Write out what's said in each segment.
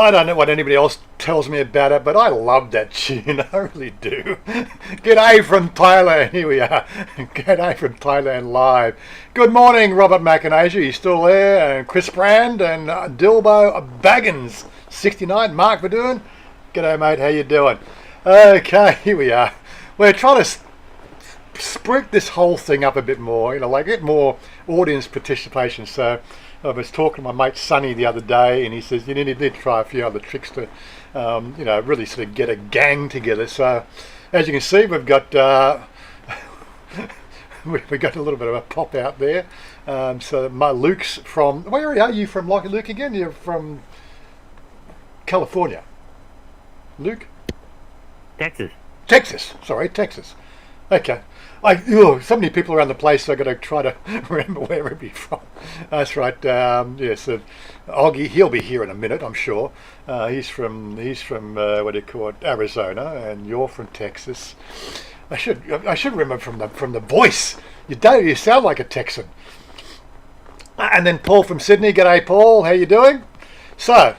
I don't know what anybody else tells me about it, but I love that tune. I really do. G'day from Thailand. Here we are. G'day from Thailand live. Good morning, Robert McInasia. You still there? And Chris Brand and Dilbo Baggins, 69. Mark Verdun. G'day, mate. How you doing? Okay, here we are. We're trying to spruik this whole thing up a bit more, like get more audience participation. So I was talking to my mate Sonny the other day, and he says you need to try a few other tricks to, really sort of get a gang together. So as you can see, we've got we got a little bit of a pop out there. So my Luke's from, where are you from, Luke again? You're from California, Luke? Texas. Sorry, Texas. Okay. So many people around the place, so I've got to try to remember where he'd from. That's right. So Oggy, he'll be here in a minute, I'm sure. He's from what do you call it, Arizona, and you're from Texas. I should remember from the voice. You sound like a Texan. And then Paul from Sydney. G'day, Paul. How you doing? So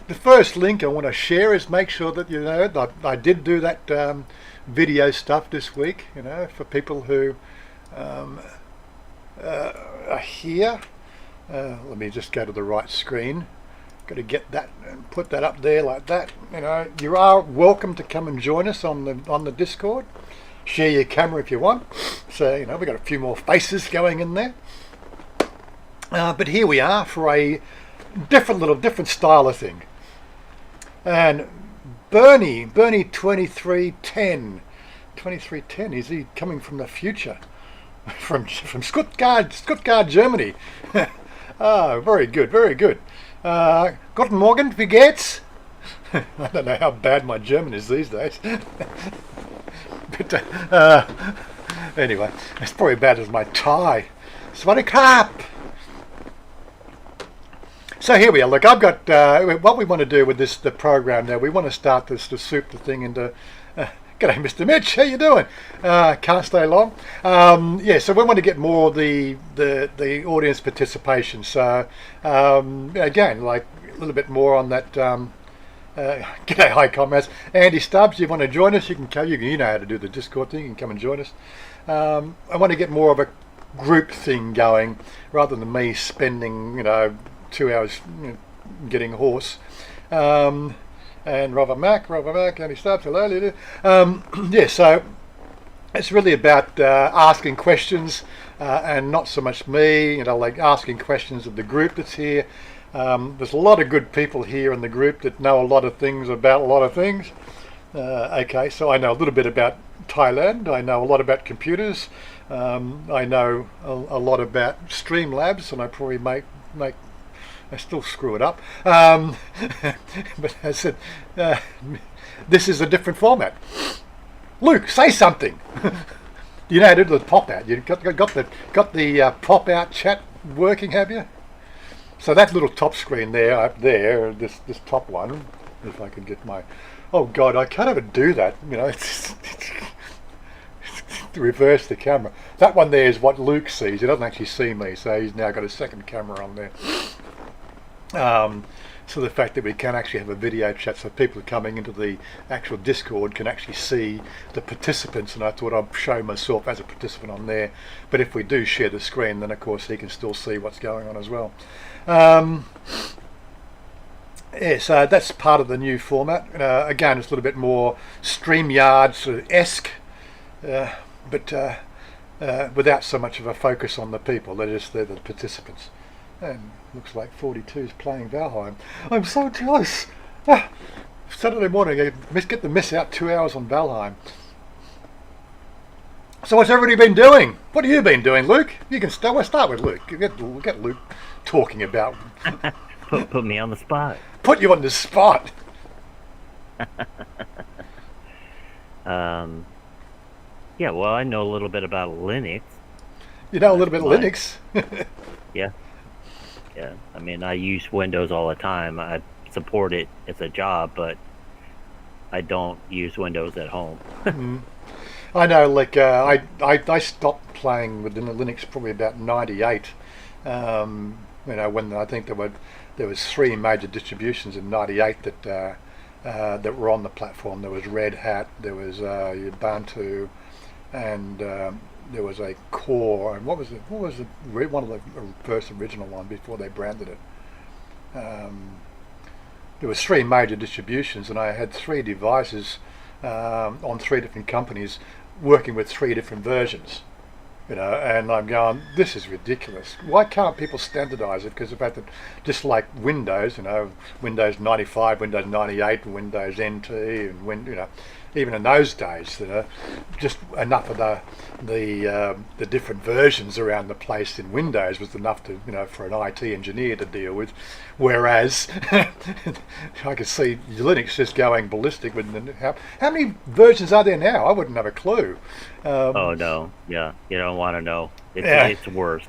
the first link I want to share is make sure that you know that I did do that. Video stuff this week, for people who are here. Let me just go to the right screen. Got to get that and put that up there like that. You are welcome to come and join us on the Discord. Share your camera if you want. So we got a few more faces going in there. But here we are for a different style of thing. And Bernie 2310, is he coming from the future? From Stuttgart, Germany. Very good. Guten Morgen, wie geht's? I don't know how bad my German is these days. But anyway, it's probably bad as my Thai. Swaddy Krap. So here we are. Look, I've got what we want to do with the program now. We want to start to soup the thing into. G'day, Mr. Mitch. How you doing? Can't stay long. So we want to get more the audience participation. So again, like a little bit more on that. G'day, hi comrades. Andy Stubbs, you want to join us? You can come. You know how to do the Discord thing. You can come and join us. I want to get more of a group thing going rather than me spending 2 hours getting hoarse. And Robert Mack, Andy Stubbs, hello. So it's really about asking questions and not so much me, like asking questions of the group that's here. There's a lot of good people here in the group that know a lot of things about a lot of things. Okay, so I know a little bit about Thailand. I know a lot about computers. I know a lot about Streamlabs, and I probably make I still screw it up. But I said, this is a different format. Luke, say something. You know how to do the pop out. You got the pop out chat working, have you? So that little top screen there, up there, this top one. If I can get my, oh God, I can't even do that. It's to reverse the camera. That one there is what Luke sees. He doesn't actually see me, so he's now got a second camera on there. So the fact that we can actually have a video chat, so people coming into the actual Discord can actually see the participants, and I thought I'd show myself as a participant on there. But if we do share the screen, then of course he can still see what's going on as well. So that's part of the new format. Again, it's a little bit more StreamYard sort of esque, but without so much of a focus on the people. They're the participants. And looks like 42 is playing Valheim. I'm so jealous. Saturday morning, I get to miss out 2 hours on Valheim. So what's everybody been doing? What have you been doing, Luke? You can start. We'll start with Luke. Get Luke talking about. Put me on the spot. Put you on the spot. Yeah. Well, I know a little bit about Linux. You know a little bit of Linux. Yeah. Yeah, I mean, I use Windows all the time. I support it as a job, but I don't use Windows at home. I know, like, I stopped playing with Linux probably about 98. When I think there were there was 3 major distributions in '98 that were on the platform. There was Red Hat, there was Ubuntu, and there was a Core. And what was one of the first original one before they branded it? There was 3 major distributions, and I had 3 devices on 3 different companies working with 3 different versions. And I'm going, this is ridiculous. Why can't people standardize it? Because the fact that, just like Windows, Windows 95, Windows 98, Windows NT, and even in those days, just enough of the different versions around the place in Windows was enough to, for an IT engineer to deal with. Whereas I could see Linux just going ballistic with how many versions are there now? I wouldn't have a clue. Oh no, yeah, you don't want to know. It's worse.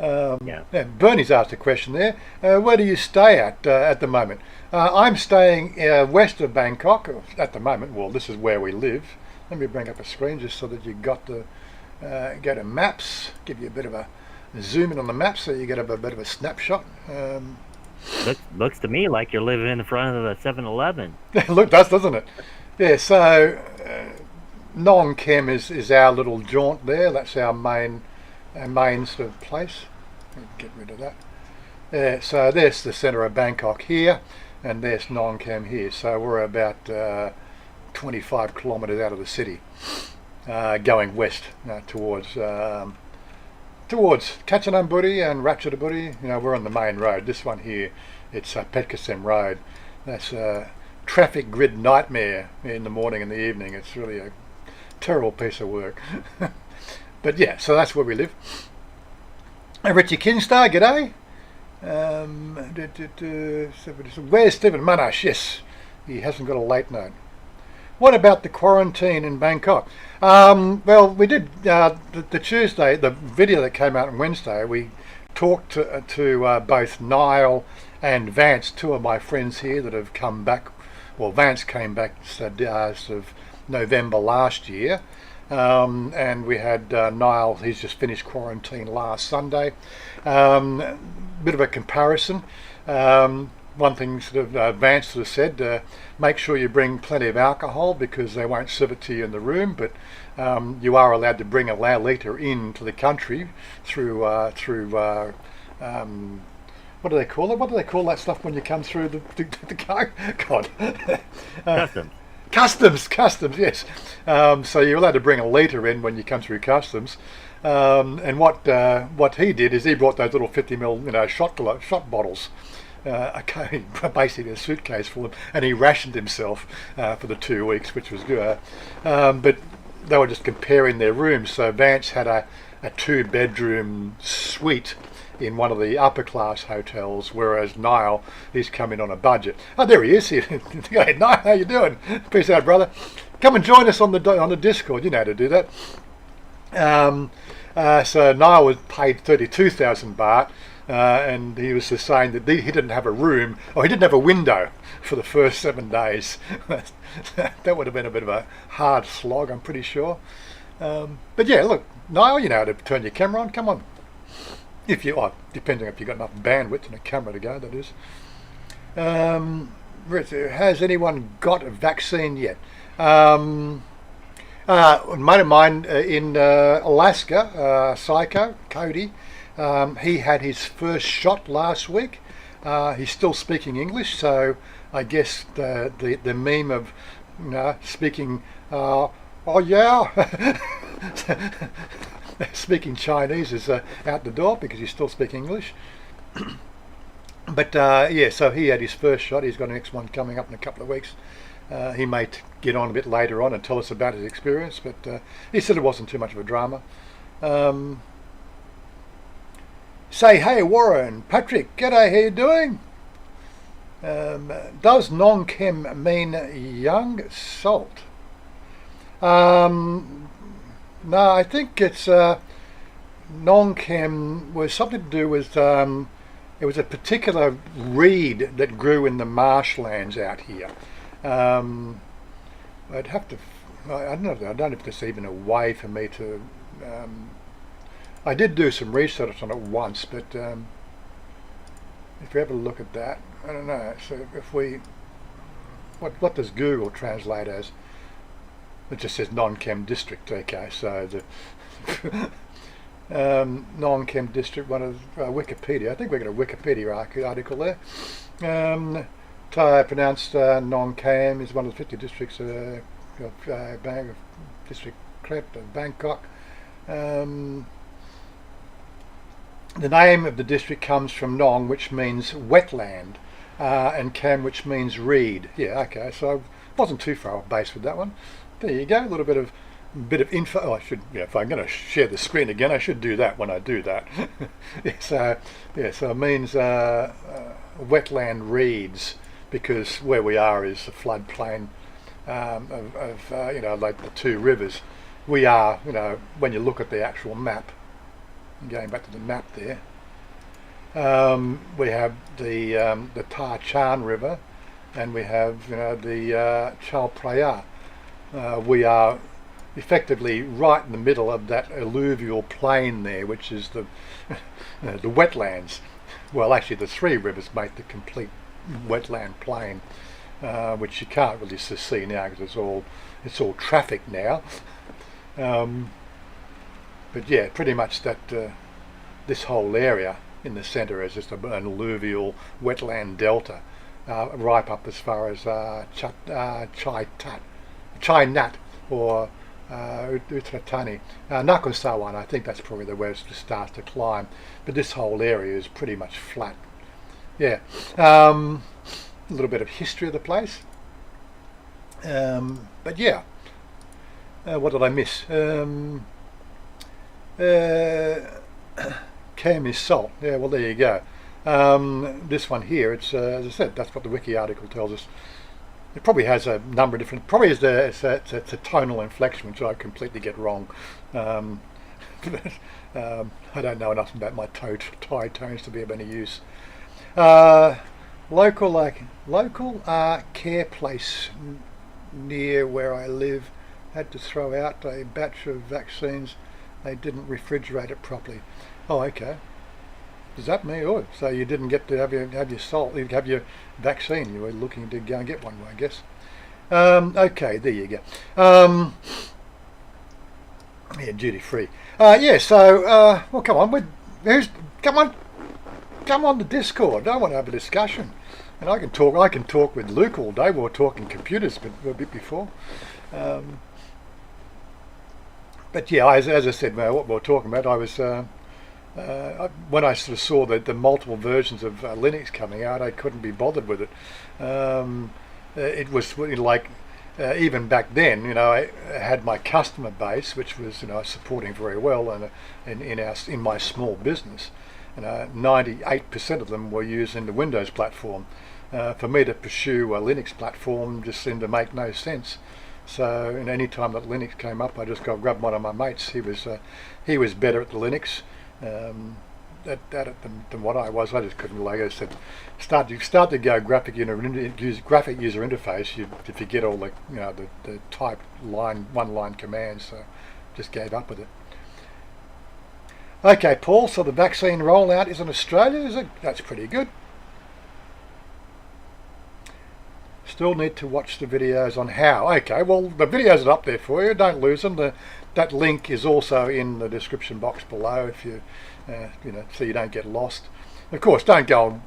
Yeah, Bernie's asked a question there. Where do you stay at the moment? I'm staying west of Bangkok at the moment. Well, this is where we live. Let me bring up a screen just so that you got to go to maps. Give you a bit of a zoom in on the map so you get a bit of a snapshot. Looks to me like you're living in front of the 7-Eleven. Look, doesn't it? Yeah. So non-chem is our little jaunt there. That's our main sort of place. Get rid of that. Yeah, so there's the centre of Bangkok here, and there's non-chem here. So we're about 25 kilometres out of the city, going west towards Kanchanaburi and Ratchaburi. We're on the main road. This one here, it's Petkasem Road. That's a traffic grid nightmare in the morning and the evening. It's really a terrible piece of work. But yeah, so that's where we live. Richie Kinstar, g'day. Where's Stephen Manash? Yes, he hasn't got a late note. What about the quarantine in Bangkok? Well, we did the Tuesday, the video that came out on Wednesday. We talked to both Niall and Vance, 2 of my friends here that have come back. Well, Vance came back sort of November last year. And we had Niall, he's just finished quarantine last Sunday. Bit of a comparison. One thing sort of Vance sort of said, make sure you bring plenty of alcohol because they won't serve it to you in the room, but you are allowed to bring a litre into the country through what do they call it? What do they call that stuff when you come through the car? God. Customs. Customs, yes. So you're allowed to bring a litre in when you come through customs. And what he did is he brought those little 50ml, shot bottles, basically a suitcase full of, and he rationed himself for the 2 weeks, which was good. But they were just comparing their rooms. So Vance had a 2-bedroom suite in one of the upper class hotels, whereas Niall, he's coming on a budget. Oh, there he is. Hey, Niall, how you doing? Peace out, brother. Come and join us on the Discord. You know how to do that. So Niall was paid 32,000 baht, and he was just saying that he didn't have a room, or he didn't have a window for the first 7 days. That would have been a bit of a hard slog, I'm pretty sure. But yeah, look, Niall, you know how to turn your camera on. Come on. Depending if you've got enough bandwidth and a camera to go, that is. Has anyone got a vaccine yet? A mate of mine in Alaska, Psycho, Cody, he had his first shot last week. He's still speaking English, so I guess the meme of speaking, oh yeah, speaking Chinese is out the door because he's still speaking English. But yeah, so he had his first shot. He's got an next one coming up in a couple of weeks. He may get on a bit later on and tell us about his experience, but he said it wasn't too much of a drama. Say hey, Warren, Patrick, g'day, how you doing? Does non-chem mean young salt? No, I think it's non-chem was something to do with it was a particular reed that grew in the marshlands out here. I'd have to, I don't know if there's even a way for me to, I did do some research on it once, but if you ever look at that, I don't know. So if we, what does Google translate as? It just says non-chem district. Okay, so the non-chem district, one of Wikipedia. I think we got a Wikipedia article there. Thai pronounced non-chem is one of the 50 districts of district Kret of Bangkok. The name of the district comes from Nong, which means wetland, and Cam, which means reed. Yeah, okay, so I wasn't too far off base with that one. There you go, a little bit of info. Oh, I should, yeah, if I'm going to share the screen again, I should do that when I do that. So it means wetland reeds, because where we are is the floodplain of like the two rivers. We are, when you look at the actual map, going back to the map there, we have the Tar Chan River, and we have the Chal Praya. We are effectively right in the middle of that alluvial plain there, which is the the wetlands. Well, actually, the three rivers make the complete wetland plain, which you can't really see now because it's all traffic now. But yeah, pretty much that this whole area in the centre is just an alluvial wetland delta, right up as far as Chai Nat or Utratani. Nakhon I think that's probably where it starts to climb, but this whole area is pretty much flat. Yeah, a little bit of history of the place. But yeah, what did I miss? Cam is salt. Yeah, well there you go. This one here, it's as I said, that's what the wiki article tells us. It probably has a number of different. Probably is it's a tonal inflection, which I completely get wrong. I don't know enough about my Thai tones to be of any use. Local care place near where I live had to throw out a batch of vaccines. They didn't refrigerate it properly. Oh, okay. Does that mean? Oh, so you didn't get to have your salt, you have your vaccine. You were looking to go and get one, I guess. Okay, there you go. Yeah, duty free. Yeah. So, well, come on. Come on the Discord. I want to have a discussion, and I can talk with Luke all day. We were talking computers a bit before. But yeah, as I said, what we were talking about, I was when I sort of saw the multiple versions of Linux coming out, I couldn't be bothered with it. It was like even back then, I had my customer base, which was supporting very well, and in my small business, 98% of them were using the Windows platform. For me to pursue a Linux platform just seemed to make no sense. So, any time that Linux came up, I just grabbed one of my mates. He was better at the Linux at it than what I was. I just couldn't. Like I said, start to go graphic user interface. You forget all the type one line commands. So, just gave up with it. Okay, Paul. So the vaccine rollout is in Australia. Is it? That's pretty good. Still need to watch the videos on how. Okay, well the videos are up there for you. Don't lose them. That link is also in the description box below if you, so you don't get lost. Of course, don't go and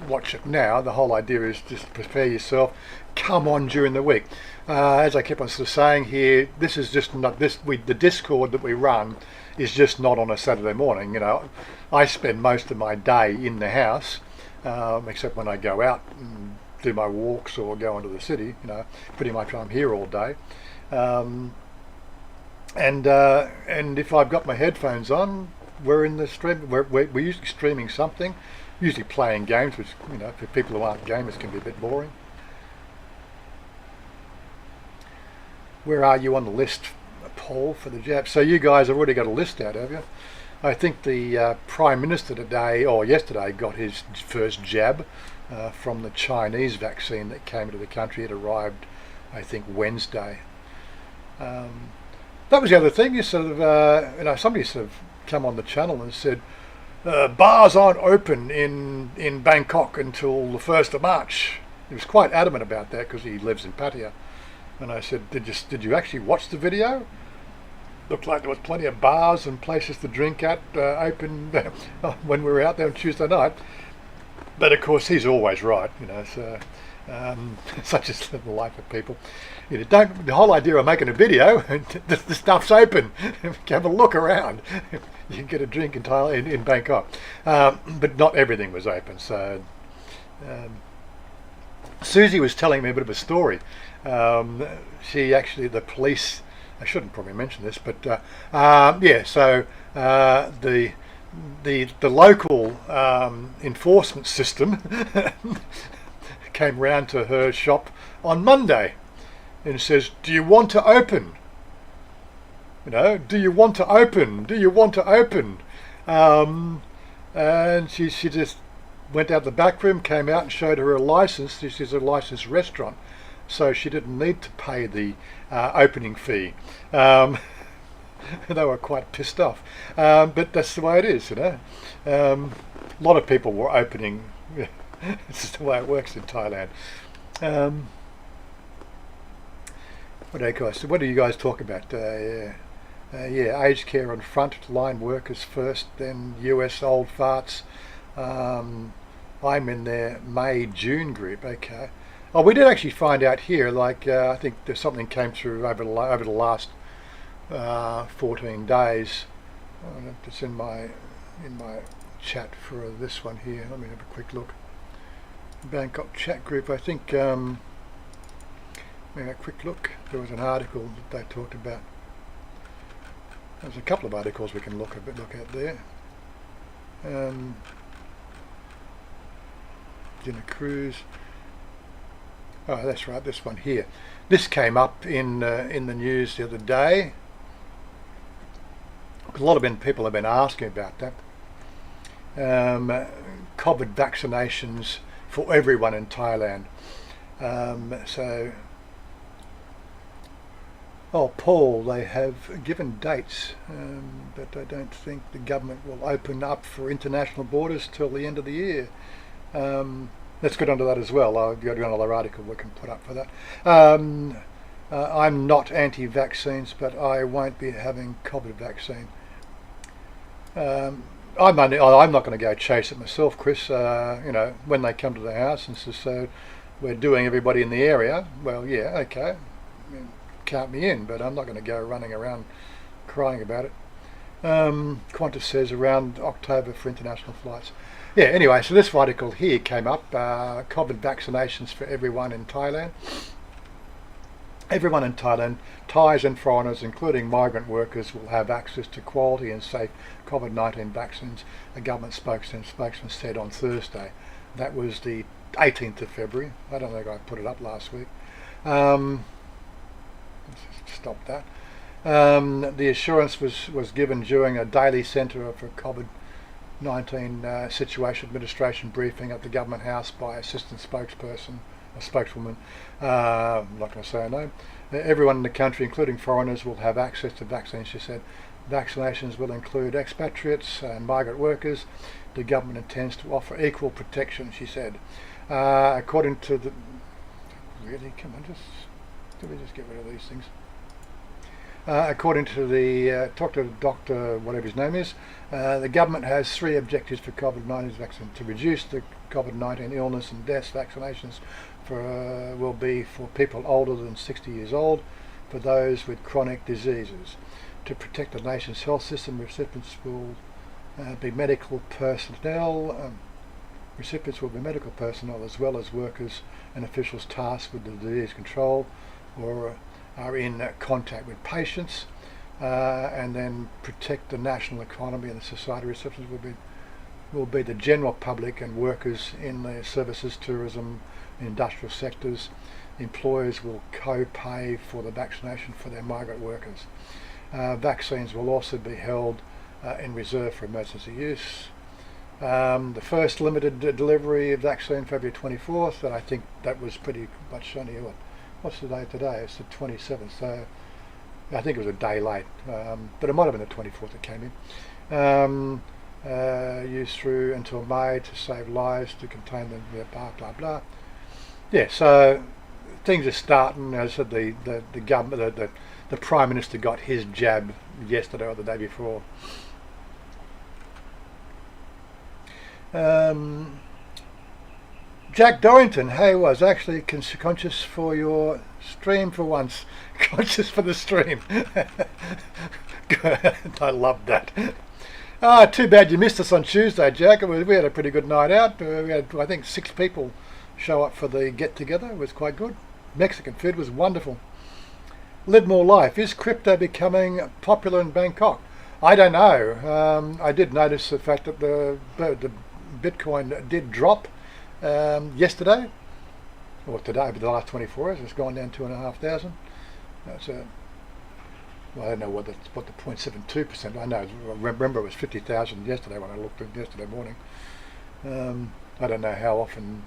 watch it now. The whole idea is just prepare yourself. Come on during the week. As I keep on sort of saying here, this is just not this. The Discord that we run is just not on a Saturday morning. I spend most of my day in the house, except when I go out and do my walks or go into the city. Pretty much I'm here all day. And if I've got my headphones on, we're in the stream. We're usually streaming something, usually playing games, which for people who aren't gamers can be a bit boring. Where are you on the list, Paul, for the jab? So you guys have already got a list out, have you? I think the Prime Minister today or yesterday got his first jab from the Chinese vaccine that came into the country. It arrived, I think, Wednesday. That was the other thing. You sort of, somebody sort of come on the channel and said, bars aren't open in Bangkok until the 1st of March. He was quite adamant about that because he lives in Pattaya. And I said, did you actually watch the video? Looked like there was plenty of bars and places to drink at open when we were out there on Tuesday night. But of course, he's always right, so such is the life of people. The whole idea of making a video, the stuff's open. Have a look around. You can get a drink in Thailand, in Bangkok. But not everything was open. So Susie was telling me a bit of a story. She actually, the police, I shouldn't probably mention this, but so the local enforcement system came round to her shop on Monday and says, do you want to open? Do you want to open? Do you want to open? And she just went out the back room, came out and showed her a license. This is a licensed restaurant, so she didn't need to pay the opening fee. They were quite pissed off, but that's the way it is, a lot of people were opening. This is the way it works in Thailand. What do you guys talk about? Aged care and front-line workers first, then US old farts. I'm in their May-June group. Okay. Oh, we did actually find out here. I think there's something came through over the last 14 days. It's in my chat for this one here. Let me have a quick look. Bangkok chat group. I think. Let me have a quick look. There was an article that they talked about. There's a couple of articles we can look at there. Dinner cruise. Oh, that's right. This one here. This came up in the news the other day. A lot of people have been asking about that. COVID vaccinations for everyone in Thailand. Paul, they have given dates, but I don't think the government will open up for international borders till the end of the year. Let's get onto that as well. I'll go to another article we can put up for that. I'm not anti-vaccines, but I won't be having COVID vaccine. I'm not going to go chase it myself, Chris. When they come to the house and say, so we're doing everybody in the area. Well, yeah, okay, count me in, but I'm not going to go running around crying about it. Qantas says around October for international flights. Yeah, anyway, so this article here came up, COVID vaccinations for everyone in Thailand. Everyone in Thailand, Thais and foreigners, including migrant workers, will have access to quality and safe COVID-19 vaccines, a government spokesman said on Thursday. That was the 18th of February. I don't think I put it up last week. Let's stop that. The assurance was given during a daily Centre for COVID-19 Situation Administration briefing at the Government House by Assistant Spokeswoman. I'm not going to say her name. Everyone in the country, including foreigners, will have access to vaccines, she said. Vaccinations will include expatriates and migrant workers. The government intends to offer equal protection, she said. According to the... Really? Come on, did we just get rid of these things? According to the doctor, whatever his name is, the government has 3 objectives for COVID-19 vaccine: to reduce the COVID-19 illness and deaths. Vaccinations will be for people older than 60 years old, for those with chronic diseases. To protect the nation's health system, recipients will be medical personnel. Recipients will be medical personnel as well as workers and officials tasked with the disease control or are in contact with patients, and then protect the national economy and the society. Recipients will be the general public and workers in the services, tourism, industrial sectors. Employers will co-pay for the vaccination for their migrant workers. Vaccines will also be held in reserve for emergency use. The first limited delivery of vaccine February 24th, and I think that was pretty much only what's the day today? It's the 27th, so I think it was a day late, but it might have been the 24th that came in. used through until May to save lives to contain the blah blah blah. Yeah, so things are starting. As I said, the government, the Prime Minister got his jab yesterday or the day before. Jack Dorrington, hey, was actually conscious for your stream for once. Conscious for the stream. I love that. Ah, too bad you missed us on Tuesday, Jack. We had a pretty good night out. We had, I think, 6 people show up for the get-together. It was quite good. Mexican food was wonderful. Live more life. Is crypto becoming popular in Bangkok? I don't know. I did notice the fact that the Bitcoin did drop yesterday, or today, over the last 24 hours. It's gone down 2,500. That's well, I don't know what the 0.72%. I know. I remember it was 50,000 yesterday when I looked at yesterday morning. I don't know how often.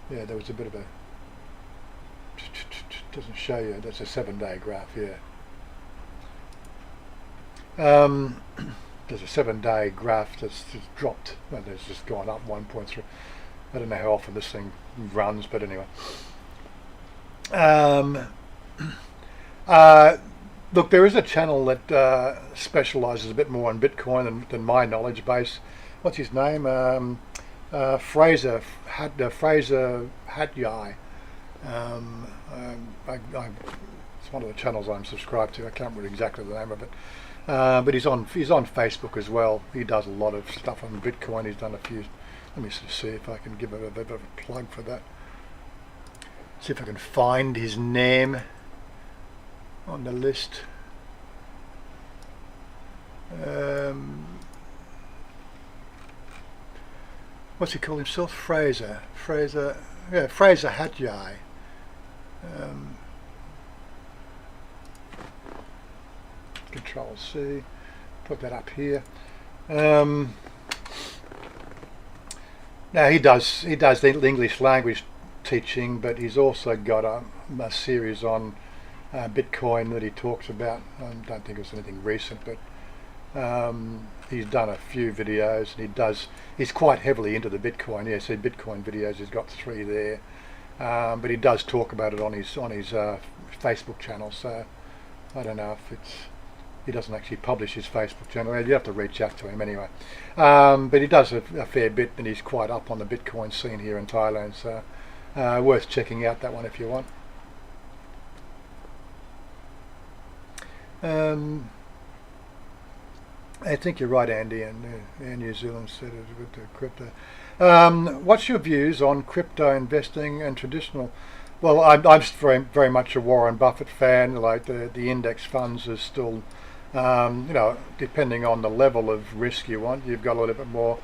Yeah, there was a bit of a. Doesn't show you. That's a 7-day graph. Yeah. There's a 7-day graph that's just dropped. Well, it's just gone up 1.3. I don't know how often this thing runs, but anyway. Look, there is a channel that specialises a bit more on Bitcoin than my knowledge base. What's his name? Fraser Hatyai. It's one of the channels I'm subscribed to. I can't remember exactly the name of it. But he's on Facebook as well. He does a lot of stuff on Bitcoin. He's done a few. Let me see if I can give a bit of a plug for that. See if I can find his name on the list. What's he call himself? Fraser Hatyai. Control C, put that up here. Now he does the English language teaching, but he's also got a series on Bitcoin that he talks about. I don't think it's anything recent, but he's done a few videos, and he's quite heavily into the Bitcoin. Yeah, see Bitcoin videos. He's got 3 there, but he does talk about it on his Facebook channel. So I don't know if he doesn't actually publish his Facebook channel. You have to reach out to him anyway. But he does a fair bit, and he's quite up on the Bitcoin scene here in Thailand. So worth checking out that one if you want. I think you're right, Andy, and New Zealand said it with the crypto. What's your views on crypto investing and traditional? Well, I'm very, very much a Warren Buffett fan. Like the index funds are still, depending on the level of risk you want, you've got a little bit more,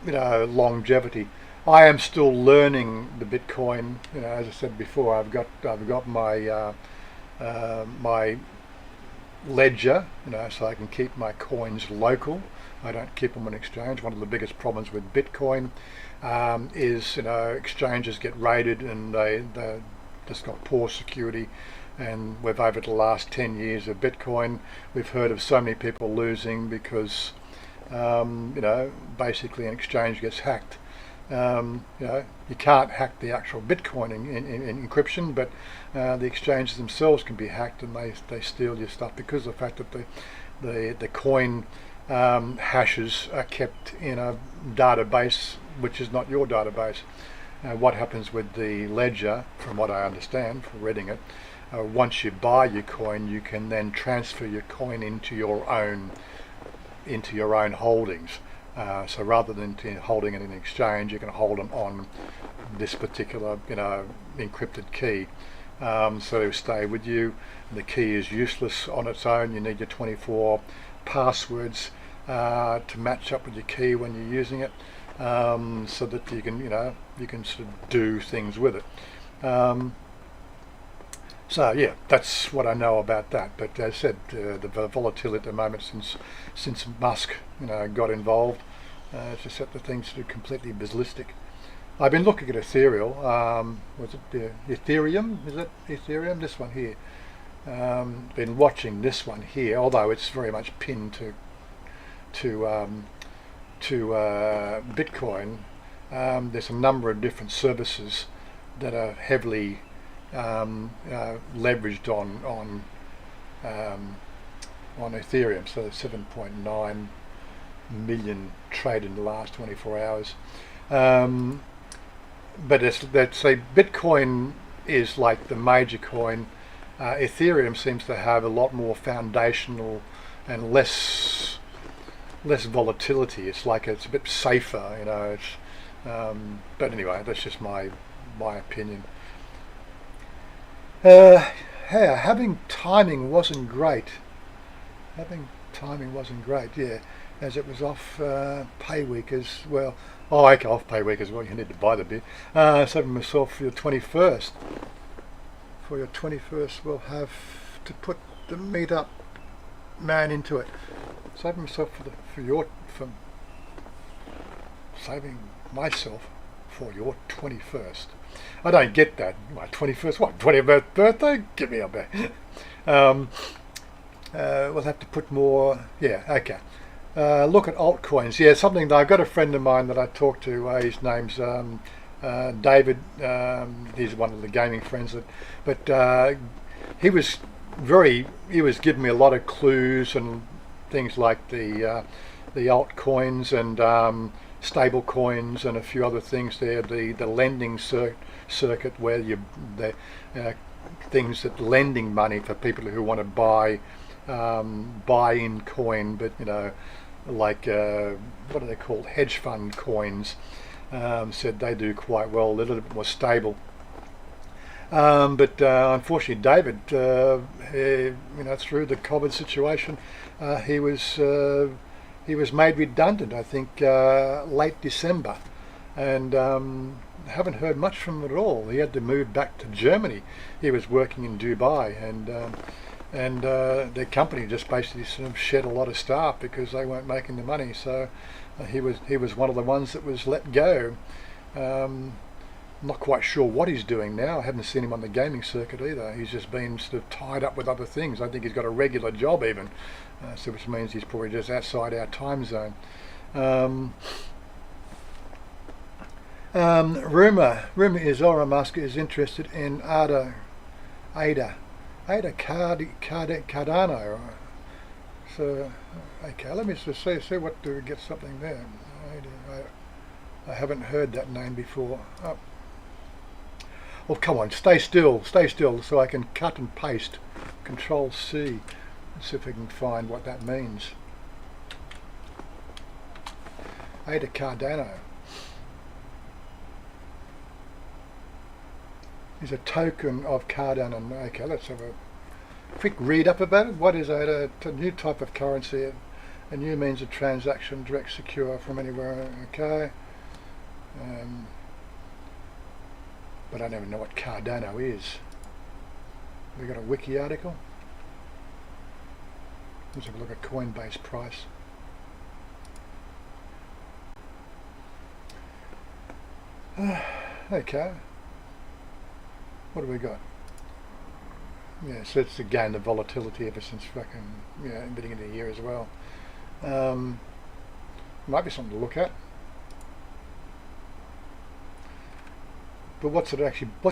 longevity. I am still learning the Bitcoin. As I said before, I've got my my ledger, so I can keep my coins local. I don't keep them on exchange. One of the biggest problems with Bitcoin is exchanges get raided, and they just got poor security. And we've, over the last 10 years of Bitcoin, we've heard of so many people losing because basically an exchange gets hacked. You can't hack the actual Bitcoin in encryption, but the exchanges themselves can be hacked, and they steal your stuff because of the fact that the coin hashes are kept in a database which is not your database. What happens with the ledger, from what I understand from reading it, once you buy your coin, you can then transfer your coin into your own holdings. So rather than holding it in exchange, you can hold them on this particular, encrypted key. So they stay with you. The key is useless on its own. You need your 24 passwords to match up with your key when you're using it, so that you can sort of do things with it. So yeah, that's what I know about that. But as I said, the volatility at the moment since Musk got involved, it's just set the things to completely ballistic. I've been looking at Ethereal. Was it Ethereum? Is it Ethereum? This one here. Been watching this one here, although it's very much pinned to Bitcoin, there's a number of different services that are heavily leveraged on Ethereum. So 7.9 million traded in the last 24 hours. But let's say Bitcoin is like the major coin. Ethereum seems to have a lot more foundational and less volatility. It's like it's a bit safer, you know. But anyway, that's just my opinion. Having timing wasn't great. Yeah, as it was off pay week as well. Oh, okay, off pay week as well. You need to buy the beer. Saving myself for your 21st. For your 21st, we'll have to put the meetup man into it. Saving myself for saving myself for your 21st. I don't get that. My 21st, what? 20th birthday? Give me a bit. We'll have to put more. Yeah, okay. Look at altcoins. Yeah, something that I've got a friend of mine that I talk to. His name's David. He's one of the gaming friends. But he was giving me a lot of clues and things like the altcoins and stable coins and a few other things there. The lending circuit where things that lending money for people who want to buy in coin, but you know, like what are they called, hedge fund coins. Said they do quite well, a little bit more stable. But unfortunately, David, you know, through the COVID situation, he was made redundant. I think late December, and haven't heard much from him at all. He had to move back to Germany. He was working in Dubai, and their company just basically sort of shed a lot of staff because they weren't making the money. So he was one of the ones that was let go. I'm not quite sure what he's doing now. I haven't seen him on the gaming circuit either. He's just been sort of tied up with other things. I think he's got a regular job even, so which means he's probably just outside our time zone. Rumor is Elon Musk is interested in Ada Cardano. So, okay, let me just see what do we get something there. I haven't heard that name before. Oh, come on, stay still, so I can cut and paste. Control C. Let's see if we can find what that means. Ada Cardano is a token of Cardano. Okay, let's have a quick read up about it. What is Ada? It's a new type of currency, a new means of transaction, direct, secure from anywhere. Okay. But I don't even know what Cardano is. We got a wiki article. Let's have a look at Coinbase price. Okay. What do we got? Yeah, so it's again the volatility ever since fucking, yeah, beginning of the year as well. Might be something to look at. But what's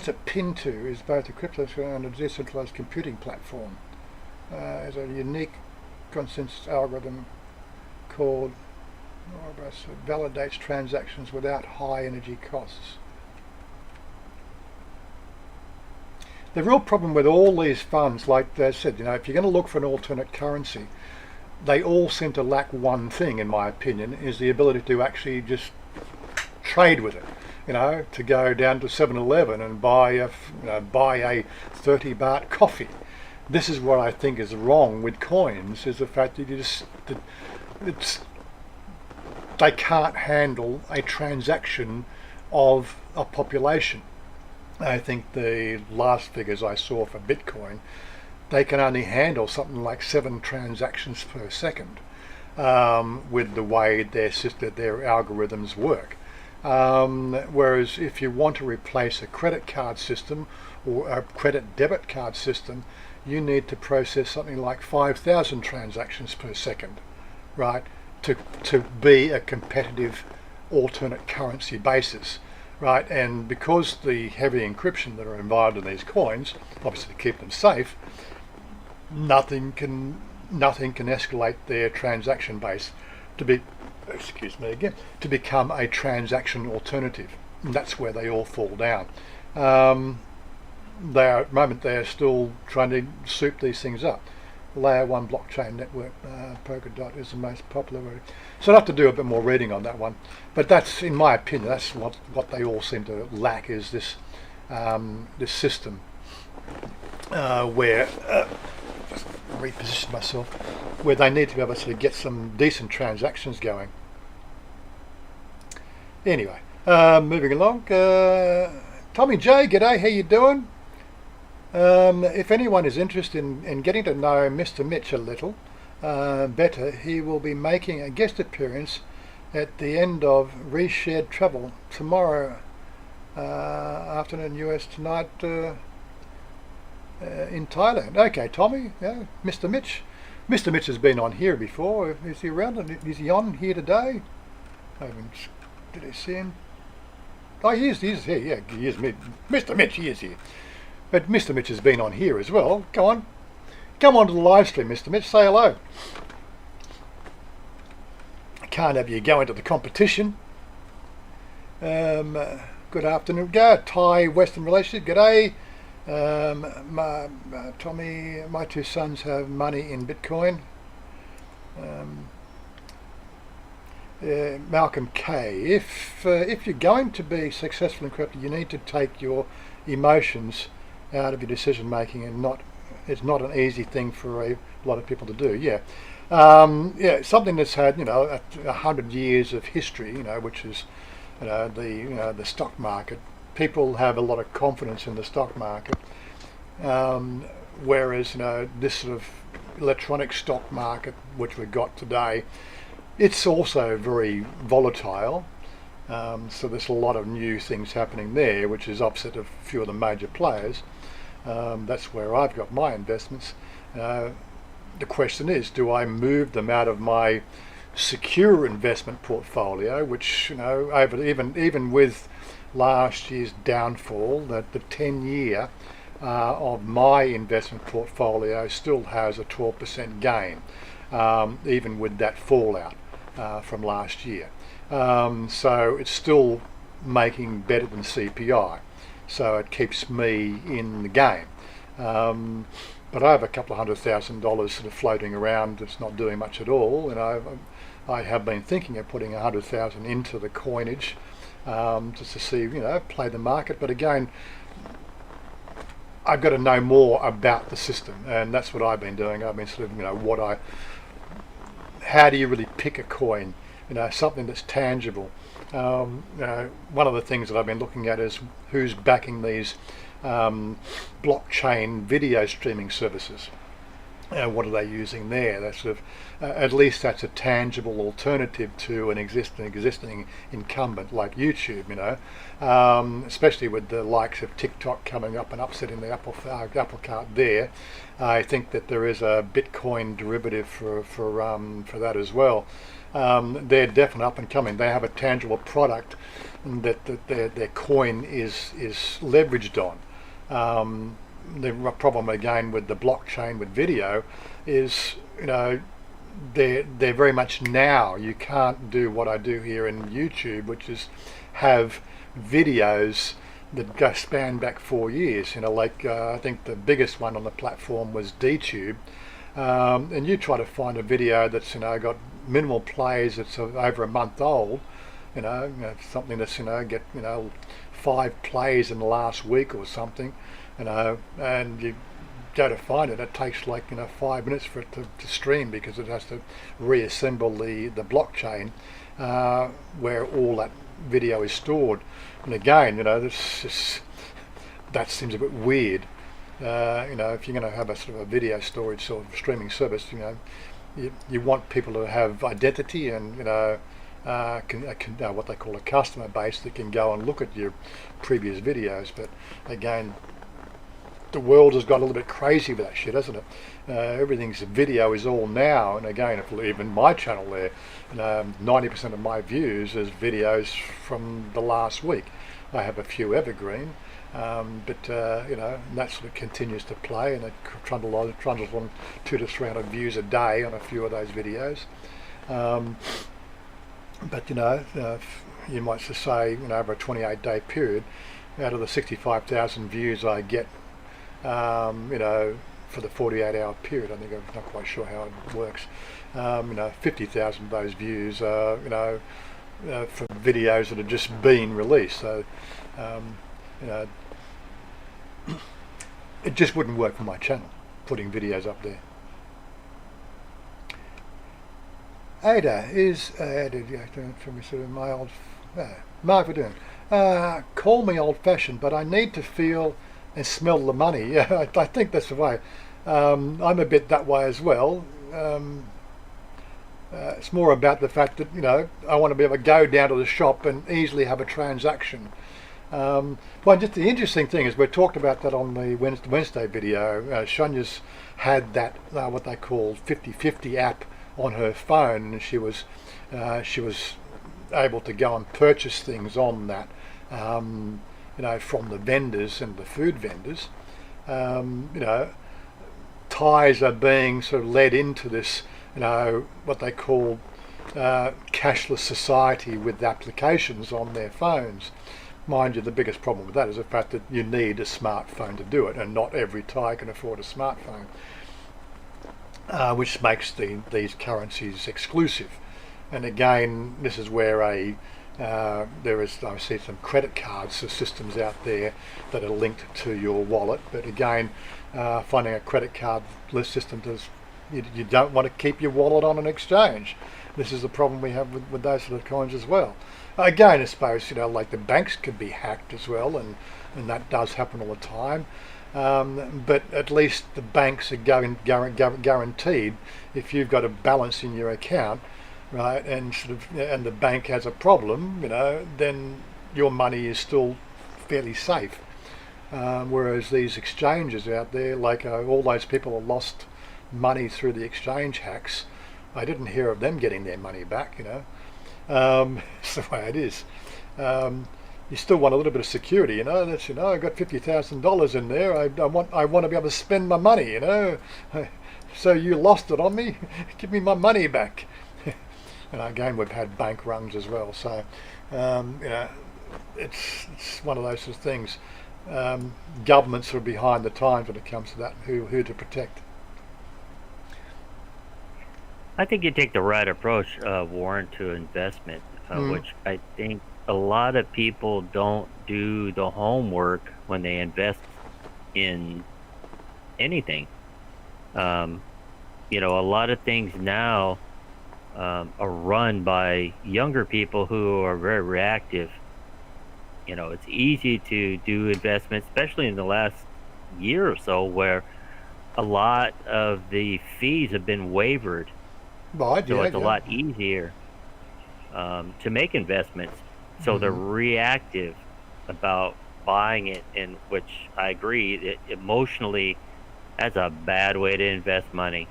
it pinned to is both a crypto and a decentralized computing platform. Is a unique consensus algorithm called validates transactions without high energy costs. The real problem with all these funds, like they said, you know, if you're going to look for an alternate currency, they all seem to lack one thing, in my opinion, is the ability to actually just trade with it. You know, to go down to 7-Eleven and buy a 30 baht coffee. This is what I think is wrong with coins, is the fact that they can't handle a transaction of a population. I think the last figures I saw for Bitcoin, they can only handle something like 7 transactions per second with the way their algorithms work. Whereas if you want to replace a credit card system or a credit debit card system, you need to process something like 5,000 transactions per second, right, to be a competitive alternate currency basis, right? And because the heavy encryption that are involved in these coins, obviously to keep them safe, nothing can escalate their transaction base to be, excuse me again, to become a transaction alternative. And that's where they all fall down. They are, at the moment, they are still trying to soup these things up. Layer 1 blockchain network, Polkadot is the most popular. So I'll have to do a bit more reading on that one. But that's, in my opinion, that's what they all seem to lack, is this this system where, just reposition myself, where they need to be able to get some decent transactions going. Anyway, moving along. Tommy J, g'day, how you doing? If anyone is interested in getting to know Mr. Mitch a little better, he will be making a guest appearance at the end of Reshared Travel tomorrow afternoon US, tonight in Thailand. Okay, Tommy, yeah, Mr. Mitch. Mr. Mitch has been on here before. Is he around? Is he on here today? I haven't, did I see him? Oh, he is here, yeah, he is. Mr. Mitch, he is here. But Mr. Mitch has been on here as well. Come on to the live stream, Mr. Mitch. Say hello. I can't have you go into the competition. Good afternoon. Go Thai Western Relationship. G'day. Tommy, my two sons have money in Bitcoin. Malcolm K. If you're going to be successful in crypto, you need to take your emotions out of your decision making, and it's not an easy thing for a lot of people to do. Yeah, something that's had 100 years of history, which is the stock market. People have a lot of confidence in the stock market, whereas this sort of electronic stock market which we've got today, it's also very volatile. So there's a lot of new things happening there, which is opposite of a few of the major players. That's where I've got my investments. The question is, do I move them out of my secure investment portfolio, which over even with last year's downfall, that the 10-year of my investment portfolio still has a 12% gain, even with that fallout from last year. So it's still making better than CPI. So it keeps me in the game. But I have a couple of $100,000 sort of floating around that's not doing much at all, and I have been thinking of putting 100,000 into the coinage just to see, play the market. But again, I've got to know more about the system, and that's what I've been doing. I've been sort of, how do you really pick a coin? Something that's tangible. One of the things that I've been looking at is who's backing these blockchain video streaming services. What are they using there? That's sort of, at least that's a tangible alternative to an existing incumbent like YouTube. Especially with the likes of TikTok coming up and upsetting the apple cart there. I think that there is a Bitcoin derivative for that as well. They're definitely up and coming. They have a tangible product that their coin is leveraged on. The problem again with the blockchain with video is they're very much now. You can't do what I do here in YouTube, which is have videos that span back 4 years. I think the biggest one on the platform was DTube, and you try to find a video that's got minimal plays, that's over a month old, something that's get 5 plays in the last week or something, and you go to find it, it takes like 5 minutes for it to stream, because it has to reassemble the blockchain where all that video is stored. And again, that seems a bit weird. If you're going to have a sort of a video storage sort of streaming service, you want people to have identity and what they call a customer base that can go and look at your previous videos. But again, the world has got a little bit crazy with that shit, hasn't it? Everything's video is all now, and again, if even my channel there, 90% of my views is videos from the last week. I have a few evergreen, but that sort of continues to play, and it trundles on 200 to 300 views a day on a few of those videos. But you might just say, over a 28-day period, out of the 65,000 views I get, for the 48-hour period, I think I'm not quite sure how it works. 50,000 of those views are, for videos that have just been released. So, it just wouldn't work for my channel, putting videos up there. Ada is my old Mark, we're doing. Call me old-fashioned, but I need to feel and smell the money. Yeah, I think that's the way. I'm a bit that way as well. It's more about the fact that I want to be able to go down to the shop and easily have a transaction. Well, just the interesting thing is we talked about that on the Wednesday video. Chanya's had that what they call 50/50 app on her phone, and she was able to go and purchase things on that, from the vendors and the food vendors. Thais are being sort of led into this, what they call cashless society with applications on their phones. Mind you, the biggest problem with that is the fact that you need a smartphone to do it, and not every Thai can afford a smartphone, which makes these currencies exclusive. And again, this is where I see some credit cards systems out there that are linked to your wallet. But again, finding a credit card list system you don't want to keep your wallet on an exchange. This is the problem we have with those sort of coins as well. Again, I suppose like the banks could be hacked as well, and that does happen all the time. But at least the banks are guaranteed if you've got a balance in your account, right, and the bank has a problem, then your money is still fairly safe. Whereas these exchanges out there, like all those people who lost money through the exchange hacks, I didn't hear of them getting their money back. It's the way it is. You still want a little bit of security, That's I got $50,000 in there. I want to be able to spend my money, So you lost it on me, give me my money back. And again, we've had bank runs as well. So it's one of those sort of things. Governments are behind the times when it comes to that. Who to protect? I think you take the right approach, Warren, to investment, which I think a lot of people don't do the homework when they invest in anything. A lot of things now are run by younger people who are very reactive. It's easy to do investments, especially in the last year or so, where a lot of the fees have been waived. Right, so it's a lot easier to make investments. So they're reactive about buying it, in which I agree, emotionally, that's a bad way to invest money.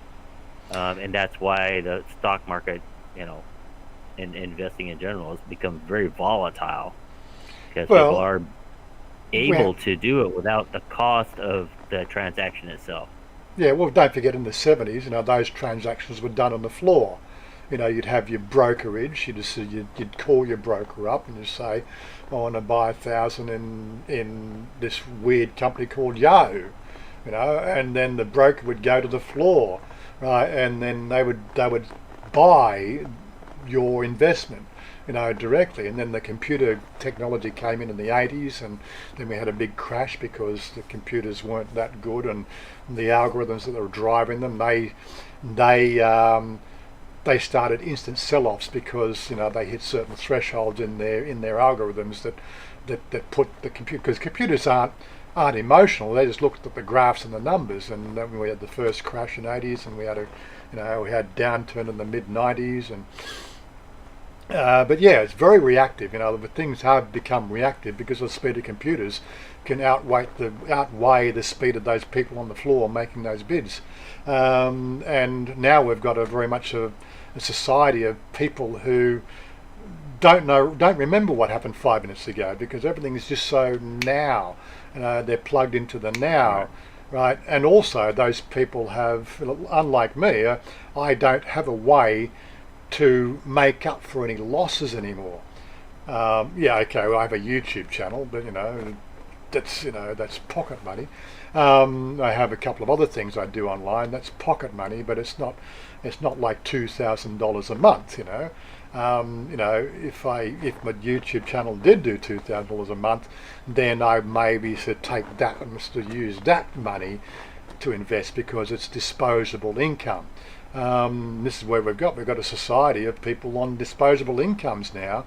And that's why the stock market, and investing in general has become very volatile, because people are able to do it without the cost of the transaction itself. Yeah, well, don't forget in the 70s, those transactions were done on the floor. You'd have your brokerage. You'd call your broker up and you say, I want to buy 1,000 in this weird company called Yahoo, and then the broker would go to the floor, right, and then they would buy your investment, directly. And then the computer technology came in the 80s, and then we had a big crash because the computers weren't that good, and the algorithms that were driving them, they started instant sell-offs because they hit certain thresholds in their algorithms that put the computer, because computers aren't emotional. They just looked at the graphs and the numbers. And then we had the first crash in the 80s, and we had we had downturn in the mid 90s, and But yeah, it's very reactive. The things have become reactive because the speed of computers can outweigh the speed of those people on the floor making those bids. And now we've got a very much a society of people who don't remember what happened 5 minutes ago because everything is just so now. They're plugged into the now. Right, and also those people have, unlike me, I don't have a way to make up for any losses anymore. Yeah, okay, well, I have a YouTube channel, but that's pocket money. I have a couple of other things I do online. That's pocket money, but it's not like $2,000 a month. If my YouTube channel did do $2,000 a month, then I maybe should take that and use that money to invest because it's disposable income. This is where we've got a society of people on disposable incomes now.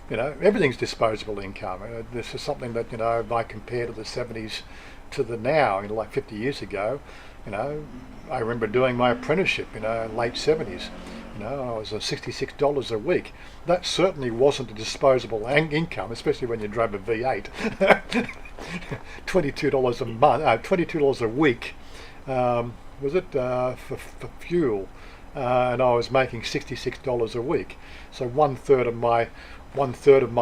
Everything's disposable income. This is something that if I compare to the 70s to the now, like 50 years ago, I remember doing my apprenticeship, late 70s. I was $66 a week. That certainly wasn't a disposable income, especially when you drove a V8. $22 a month, $22 a week. Was it for fuel? And I was making $66 a week. So one third of my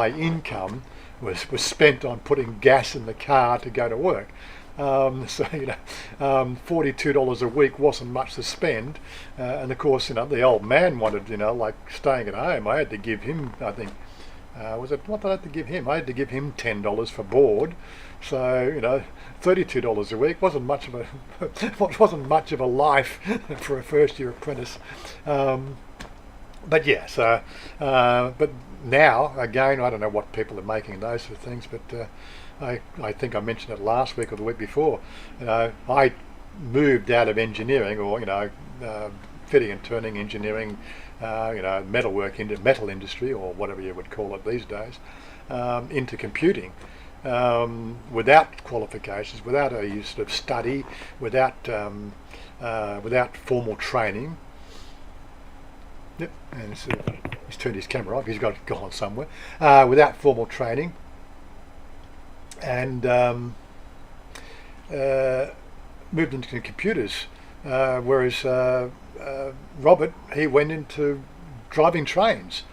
income was spent on putting gas in the car to go to work. $42 a week wasn't much to spend, and of course, the old man wanted, like staying at home. I had to give him, I think, what did I have to give him? I had to give him $10 for board. So $32 a week wasn't much of a life for a first year apprentice. But yeah, but now again, I don't know what people are making those sort of things, but. I think I mentioned it last week or the week before. I moved out of engineering, or fitting and turning engineering, metalwork into metal industry, or whatever you would call it these days, into computing, without qualifications, without a sort of study, without formal training. Yep, and he's turned his camera off. He's got to go on somewhere. Without formal training. And moved into computers, whereas Robert, he went into driving trains.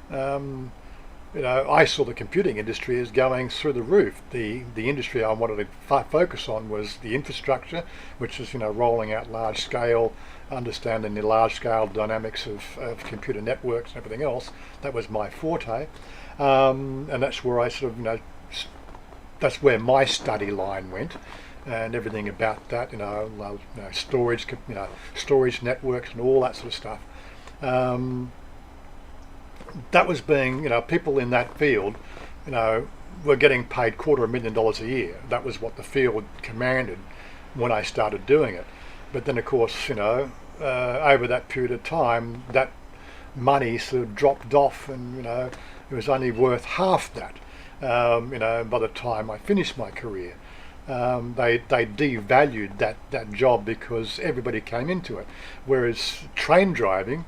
I saw the computing industry as going through the roof. The industry I wanted to focus on was the infrastructure, which is rolling out large scale, understanding the large scale dynamics of computer networks and everything else. That was my forte, and that's where I sort of that's where my study line went, and everything about that, storage, storage networks and all that sort of stuff. That was being, people in that field, were getting paid $250,000 a year. That was what the field commanded when I started doing it. But then, of course, over that period of time, that money sort of dropped off, and it was only worth half that. By the time I finished my career, they devalued that job because everybody came into it. Whereas train driving,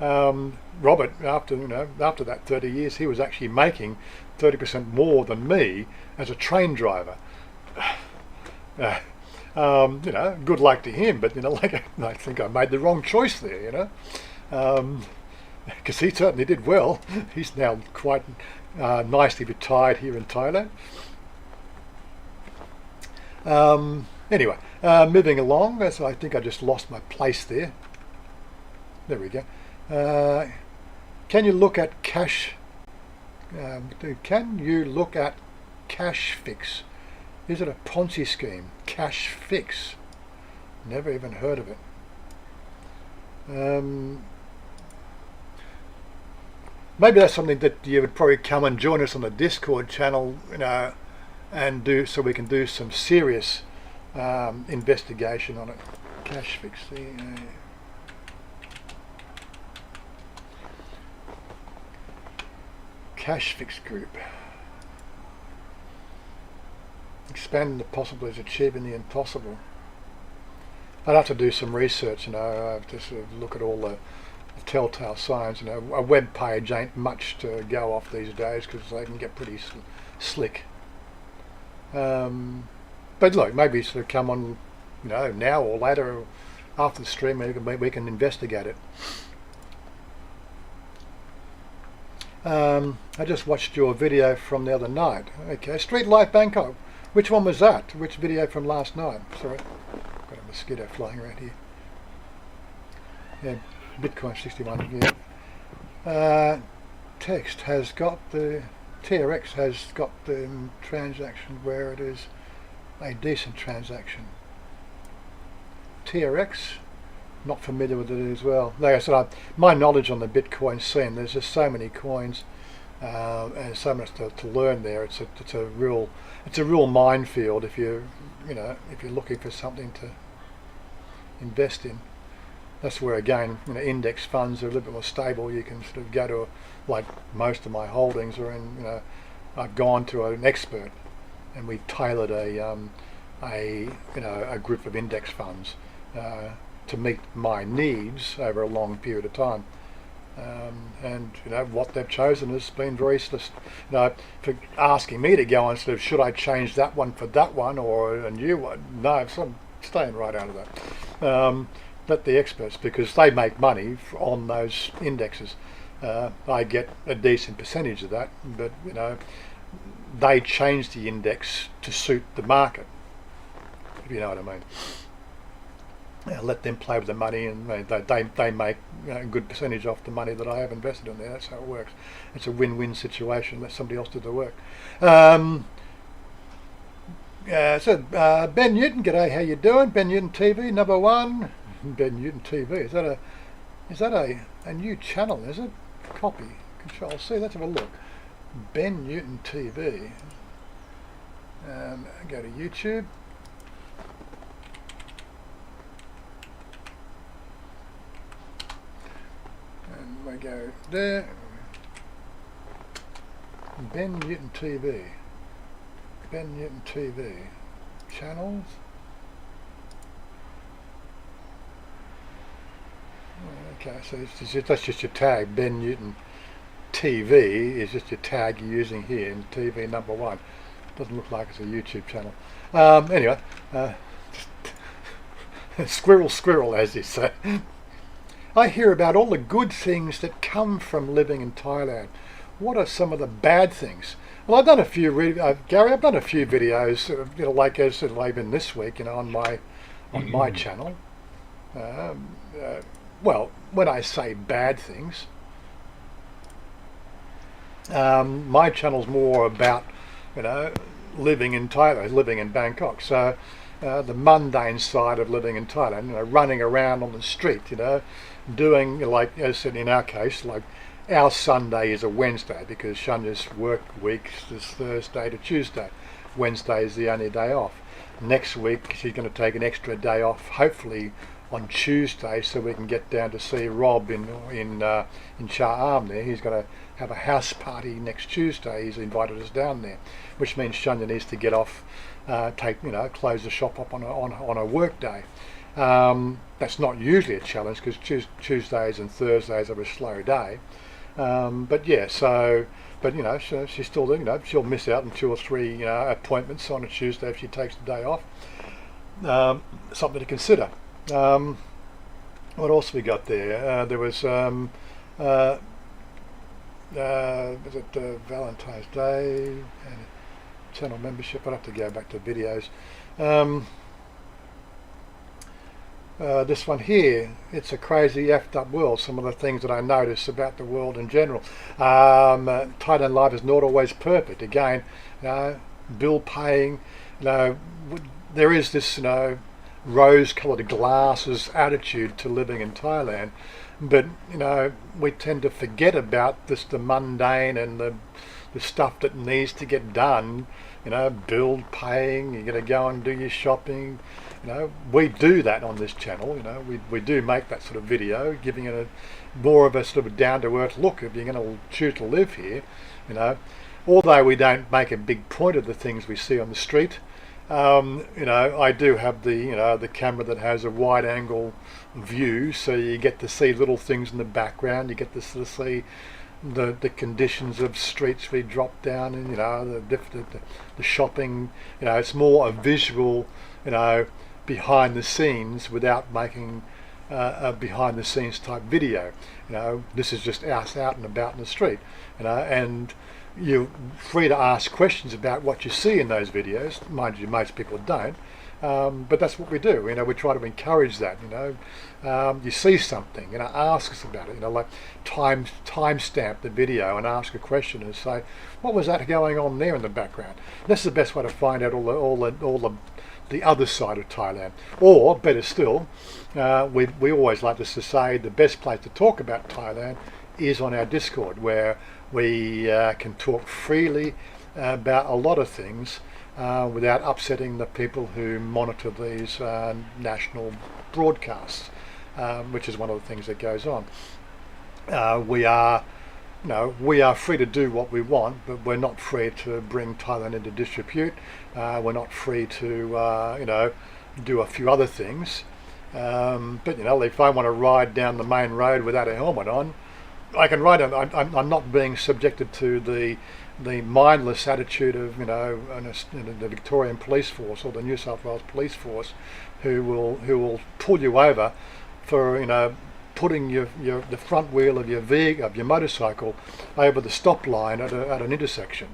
Robert, after that 30 years, he was actually making 30% more than me as a train driver. Good luck to him, but I think I made the wrong choice there. Because he certainly did well. He's now quite nicely retired here in Thailand. Anyway, moving along, so I think I just lost my place there. There we go. Can you look at cash? Can you look at cash fix? Is it a Ponzi scheme? Cash fix. Never even heard of it. Maybe that's something that you would probably come and join us on the Discord channel, and do so we can do some serious investigation on it. Cash fix. Cash fix group. Expanding the possibilities, achieving the impossible. I'd have to do some research, to sort of look at all telltale signs. A web page ain't much to go off these days because they can get pretty slick. But look, maybe sort of come on, now or later, or after the stream, we can investigate it. I just watched your video from the other night. Okay, Street Life Bangkok. Which one was that? Which video from last night? Sorry, got a mosquito flying around here. Yeah, Bitcoin 61. Yeah. Text has got the TRX has got the transaction where it is a decent transaction. TRX, not familiar with it as well. Like I said, my knowledge on the Bitcoin scene, there's just so many coins and so much to learn there. It's a real minefield if you're looking for something to invest in. That's where again, index funds are a little bit more stable. You can sort of go to, like most of my holdings are in, I've gone to an expert, and we tailored a group of index funds to meet my needs over a long period of time. And what they've chosen has been very, for asking me to go and sort of, should I change that one for that one or a new one? No, so I'm staying right out of that. Let the experts, because they make money on those indexes. I get a decent percentage of that, but they change the index to suit the market, if you know what I mean. Let them play with the money, and they make a good percentage off the money that I have invested in there. That's how it works. It's a win-win situation. Let somebody else do the work. Ben Newton, g'day. How you doing? Ben Newton TV, number one. Ben Newton TV. Is that a new channel? Is it? Copy, Control C. Let's have a look. Ben Newton TV. Go to YouTube. And we go there. Ben Newton TV. Ben Newton TV. Channels. Okay, so that's just your tag. Ben Newton TV is just your tag you're using here in TV number one. Doesn't look like it's a YouTube channel. Anyway, squirrel, as you say. I hear about all the good things that come from living in Thailand. What are some of the bad things? Well, I've done a few, Gary. I've done a few videos, like as even this week, on my channel. Well, when I say bad things, my channel's more about, living in Thailand, living in Bangkok. So the mundane side of living in Thailand, running around on the street, doing, like as I said in our case, like our Sunday is a Wednesday because Chanya's work week is Thursday to Tuesday. Wednesday is the only day off. Next week she's going to take an extra day off, hopefully on Tuesday, so we can get down to see Rob in Shah Am there. He's going to have a house party next Tuesday. He's invited us down there, which means Chanya needs to get off, close the shop up on a work day. That's not usually a challenge because Tuesdays and Thursdays are a slow day. But she's still doing, she'll miss out on 2 or 3 appointments on a Tuesday if she takes the day off. Something to consider. What else we got there? There was Valentine's Day and channel membership. I'd have to go back to videos. This one here, it's a crazy effed up world. Some of the things that I notice about the world in general. Thailand life is not always perfect. Again, bill paying. There is this rose-coloured glasses attitude to living in Thailand, but we tend to forget about the mundane and the stuff that needs to get done. Bill paying. You're going to go and do your shopping. We do that on this channel. We do make that sort of video, giving it more of a sort of down-to-earth look if you're going to choose to live here. Although we don't make a big point of the things we see on the street, You know, I do have the, you know, the camera that has a wide angle view, so you get to see little things in the background. You get to sort of see the conditions of streets we drop down, and you know the shopping. You know, it's more a visual, you know, behind the scenes without making a behind the scenes type video. You know, this is just us out and about in the street. You know, and you're free to ask questions about what you see in those videos. Mind you, most people don't, but that's what we do. You know, we try to encourage that. You know, you see something, you know, ask us about it. You know, like timestamp the video and ask a question and say, what was that going on there in the background? This is the best way to find out the other side of Thailand. Or better still, we always like to say the best place to talk about Thailand is on our Discord, where we can talk freely about a lot of things without upsetting the people who monitor these national broadcasts, which is one of the things that goes on. We are free to do what we want, but we're not free to bring Thailand into disrepute. We're not free to do a few other things. But you know, if I want to ride down the main road without a helmet on, I can ride on. I'm not being subjected to the mindless attitude of the Victorian Police Force or the New South Wales Police Force, who will pull you over for putting the front wheel of your motorcycle over the stop line at an intersection.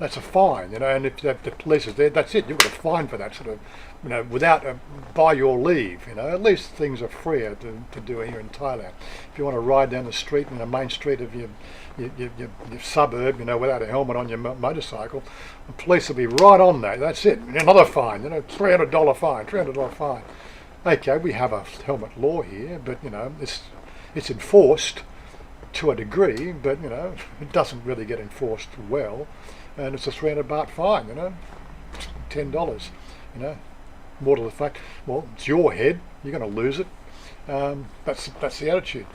That's a fine, and if the police is there, that's it. You've got a fine for that sort of, without by your leave. At least things are freer to do here in Thailand. If you want to ride down the street, in the main street of your suburb, without a helmet on your motorcycle, the police will be right on that. That's it. Another fine, $300 fine, $300 fine. Okay, we have a helmet law here, but it's enforced to a degree, but it doesn't really get enforced well. And it's a $300 baht fine, $10, more to the fact, well, it's your head, you're going to lose it. That's the attitude.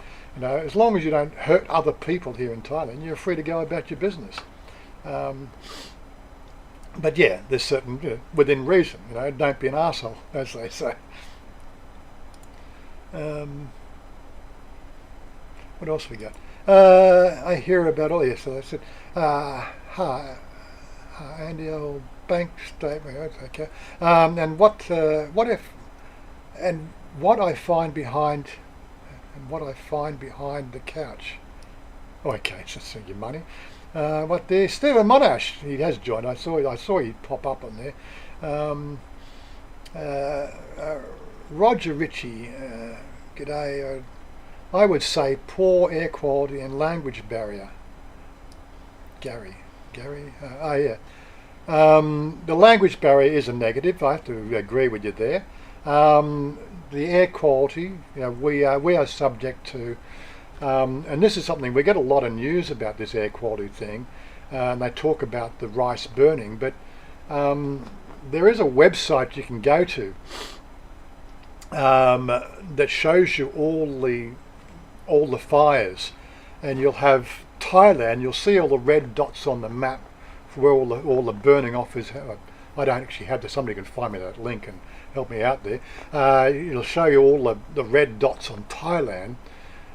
As long as you don't hurt other people here in Thailand, you're free to go about your business. But yeah, there's certain, within reason, don't be an arsehole, as they say. What else we got? I hear about, oh yes, so I said, annual bank statement. Okay, and what I find behind, the couch. Oh, okay, it's just your money. What there? Stephen Monash, he has joined. I saw he pop up on there. Roger Ritchie, g'day. I would say poor air quality and language barrier. Gary, yeah. The language barrier is a negative. I have to agree with you there. The air quality, we are subject to, and this is something we get a lot of news about, this air quality thing, and they talk about the rice burning, but there is a website you can go to that shows you all the fires, and you'll have Thailand. You'll see all the red dots on the map for where all the burning off is. I don't actually have this. Somebody can find me that link and help me out there. It'll show you all the red dots on Thailand,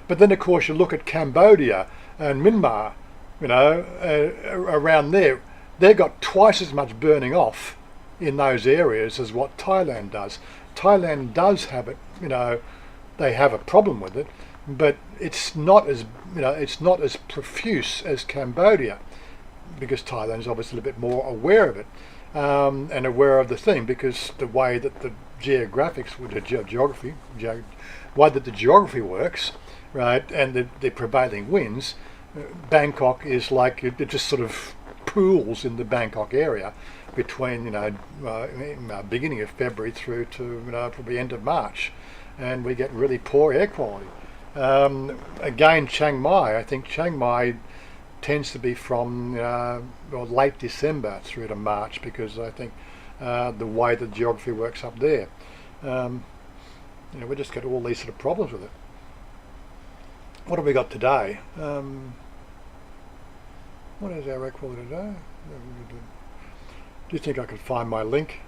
but then of course you look at Cambodia and Myanmar. Around there, they've got twice as much burning off in those areas as what Thailand does. Thailand does have it. They have a problem with it, but it's not as profuse as Cambodia, because Thailand is obviously a bit more aware of it, and aware of the thing, because the way that the geography works, right, and the prevailing winds, Bangkok is like it just sort of pools in the Bangkok area between beginning of February through to probably end of March, and we get really poor air quality. Again, Chiang Mai. I think Chiang Mai tends to be from late December through to March, because I think the way the geography works up there, we just get all these sort of problems with it. What have we got today? What is our air quality today? Do you think I could find my link?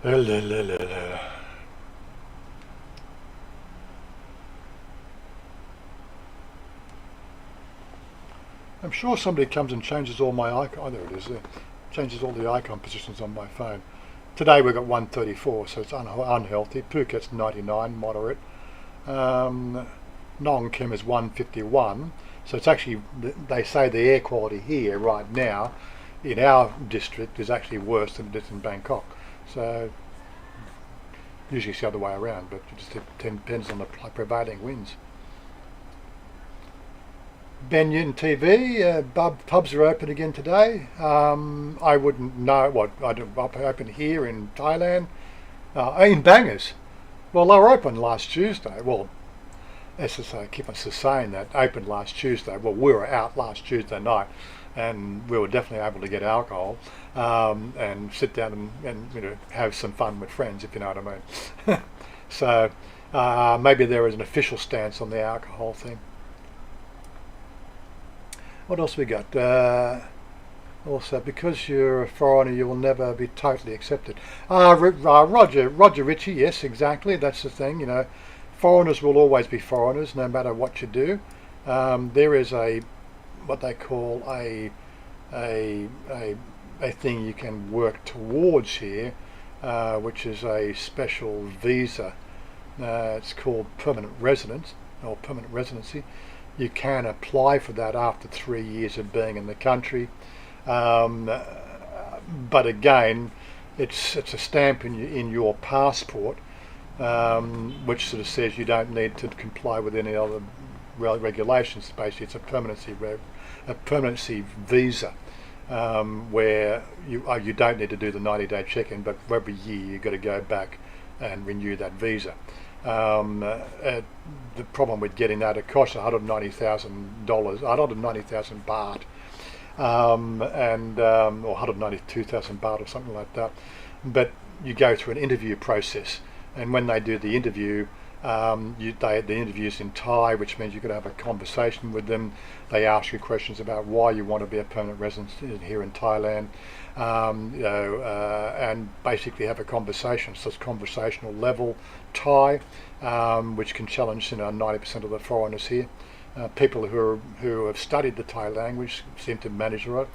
I'm sure somebody comes and changes all my icon. Oh, there it is. There. Changes all the icon positions on my phone. Today we've got 134, so it's unhealthy. Phuket's 99, moderate. Nong Kem is 151. So it's actually, they say the air quality here right now in our district is actually worse than it is in Bangkok. So usually it's the other way around, but it just depends on the prevailing winds. Ben Newton TV, pubs are open again today. I wouldn't know what open here in Thailand, in Bangers. Well, they were open last Tuesday. Well, as I say, I keep on saying that, open last Tuesday. Well, we were out last Tuesday night, and we were definitely able to get alcohol and sit down and have some fun with friends, if you know what I mean. So maybe there is an official stance on the alcohol thing. What else we got? Also, because you're a foreigner, you will never be totally accepted. Roger Ritchie, yes, exactly. That's the thing. Foreigners will always be foreigners, no matter what you do. There is what they call a thing you can work towards here, which is a special visa. It's called permanent residence or permanent residency. You can apply for that after 3 years of being in the country, but again, it's a stamp in your passport, which sort of says you don't need to comply with any other regulations. Basically, it's a permanency visa, where you don't need to do the 90-day check-in, but every year you've got to go back and renew that visa. The problem with getting that, it costs $190,000, 190,000 baht, or 192,000 baht or something like that. But you go through an interview process, and when they do the interview, the interview's in Thai, which means you've got to have a conversation with them. They ask you questions about why you want to be a permanent resident here in Thailand, and basically have a conversation. So it's conversational level Thai, which can challenge 90% of the foreigners here. People who have studied the Thai language seem to manage it.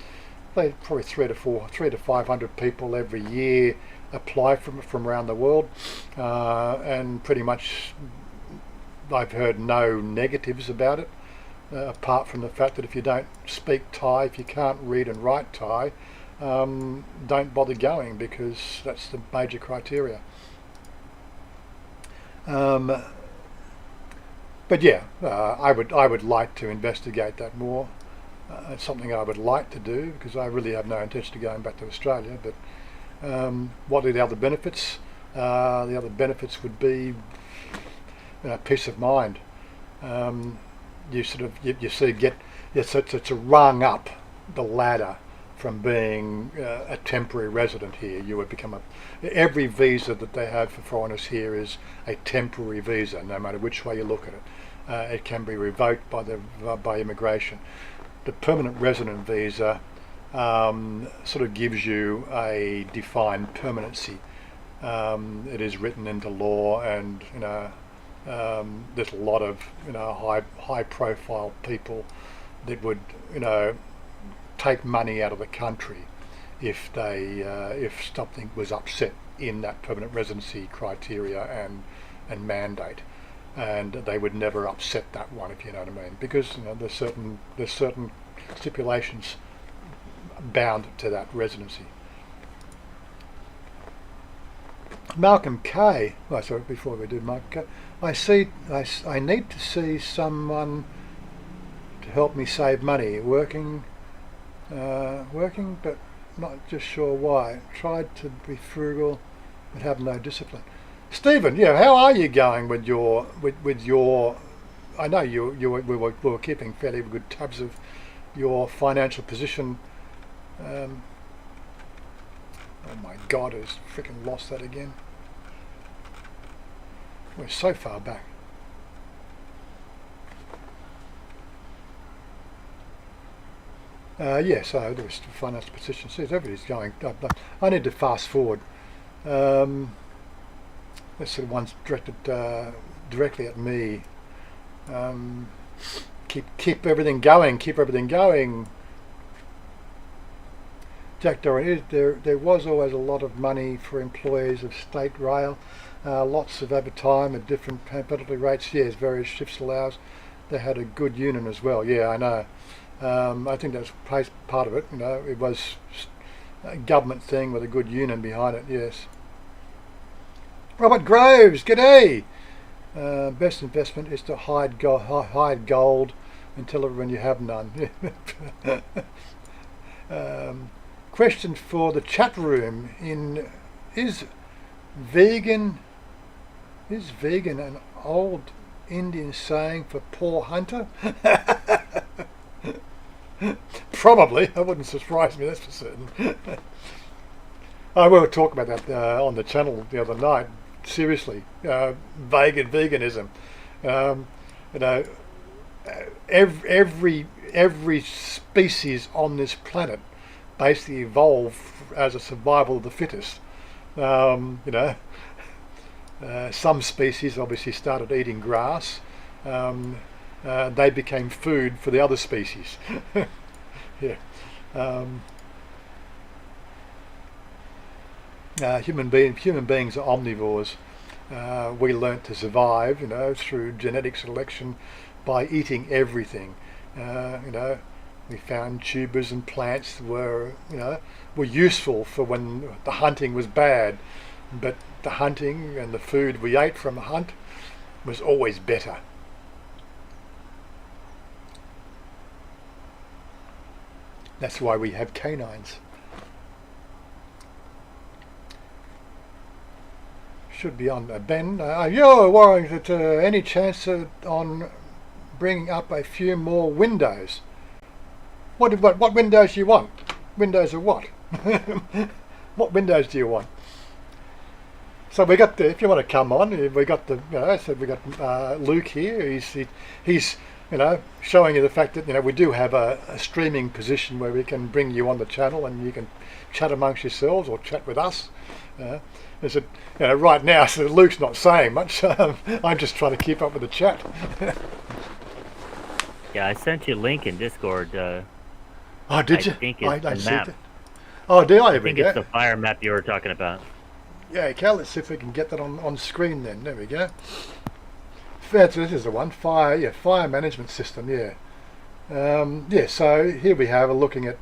They probably 300 to 500 people every year apply from around the world, and pretty much I've heard no negatives about it, apart from the fact that if you don't speak Thai, if you can't read and write Thai, don't bother going, because that's the major criteria. But yeah, I would like to investigate that more. It's something I would like to do, because I really have no intention of going back to Australia. But what are the other benefits? The other benefits would be peace of mind. It's a rung up the ladder from being a temporary resident here. You would become every visa that they have for foreigners here is a temporary visa, no matter which way you look at it. It can be revoked by immigration. The permanent resident visa sort of gives you a defined permanency. It is written into law, and there's a lot of high profile people that would take money out of the country if something was upset in that permanent residency criteria and mandate, and they would never upset that one, if you know what I mean, because there's certain stipulations bound to that residency. Malcolm K. Oh, sorry, before we do Malcolm K, I need to see someone to help me save money. Working, but not just sure why. Tried to be frugal, but have no discipline. Stephen, yeah, how are you going with your? I know we were keeping fairly good tabs of your financial position. Oh my God, I've freaking lost that again. We're so far back. So there was financial position. See, everybody's going. I need to fast forward This is one's directed directly at me. Keep everything going. Keep everything going. Jack Doran, there was always a lot of money for employees of state rail. Lots of overtime at different penalty rates. Yes, various shifts allows. They had a good union as well. Yeah, I know. I think that's part of it. You know, it was a government thing with a good union behind it. Yes. Robert Groves, g'day. Best investment is to hide gold until when you have none. Question for the chat room: is vegan an old Indian saying for poor hunter? Probably. That wouldn't surprise me, that's for certain. I will talk about that on the channel the other night. Seriously, veganism. You know, every species on this planet basically evolved as a survival of the fittest. You know, some species obviously started eating grass. They became food for the other species. Yeah. Human beings are omnivores. We learnt to survive, you know, through genetic selection by eating everything. You know, we found tubers and plants that were useful for when the hunting was bad, but the hunting and the food we ate from the hunt was always better. That's why we have canines. Should be on Ben. You're worrying that any chance on bringing up a few more windows? What windows do you want? Windows of what? What windows do you want? So we got if you want to come on, we got we got Luke here. He's showing you the fact that we do have a streaming position where we can bring you on the channel and you can chat amongst yourselves or chat with us. Right now, so Luke's not saying much. I'm just trying to keep up with the chat. Yeah, I sent you a link in Discord. Oh, did you? I think it's the map. Oh, did I? I think it's the fire map you were talking about. Yeah, okay, let's see if we can get that on screen then. There we go. This is the one. Fire management system, yeah. So here we have looking at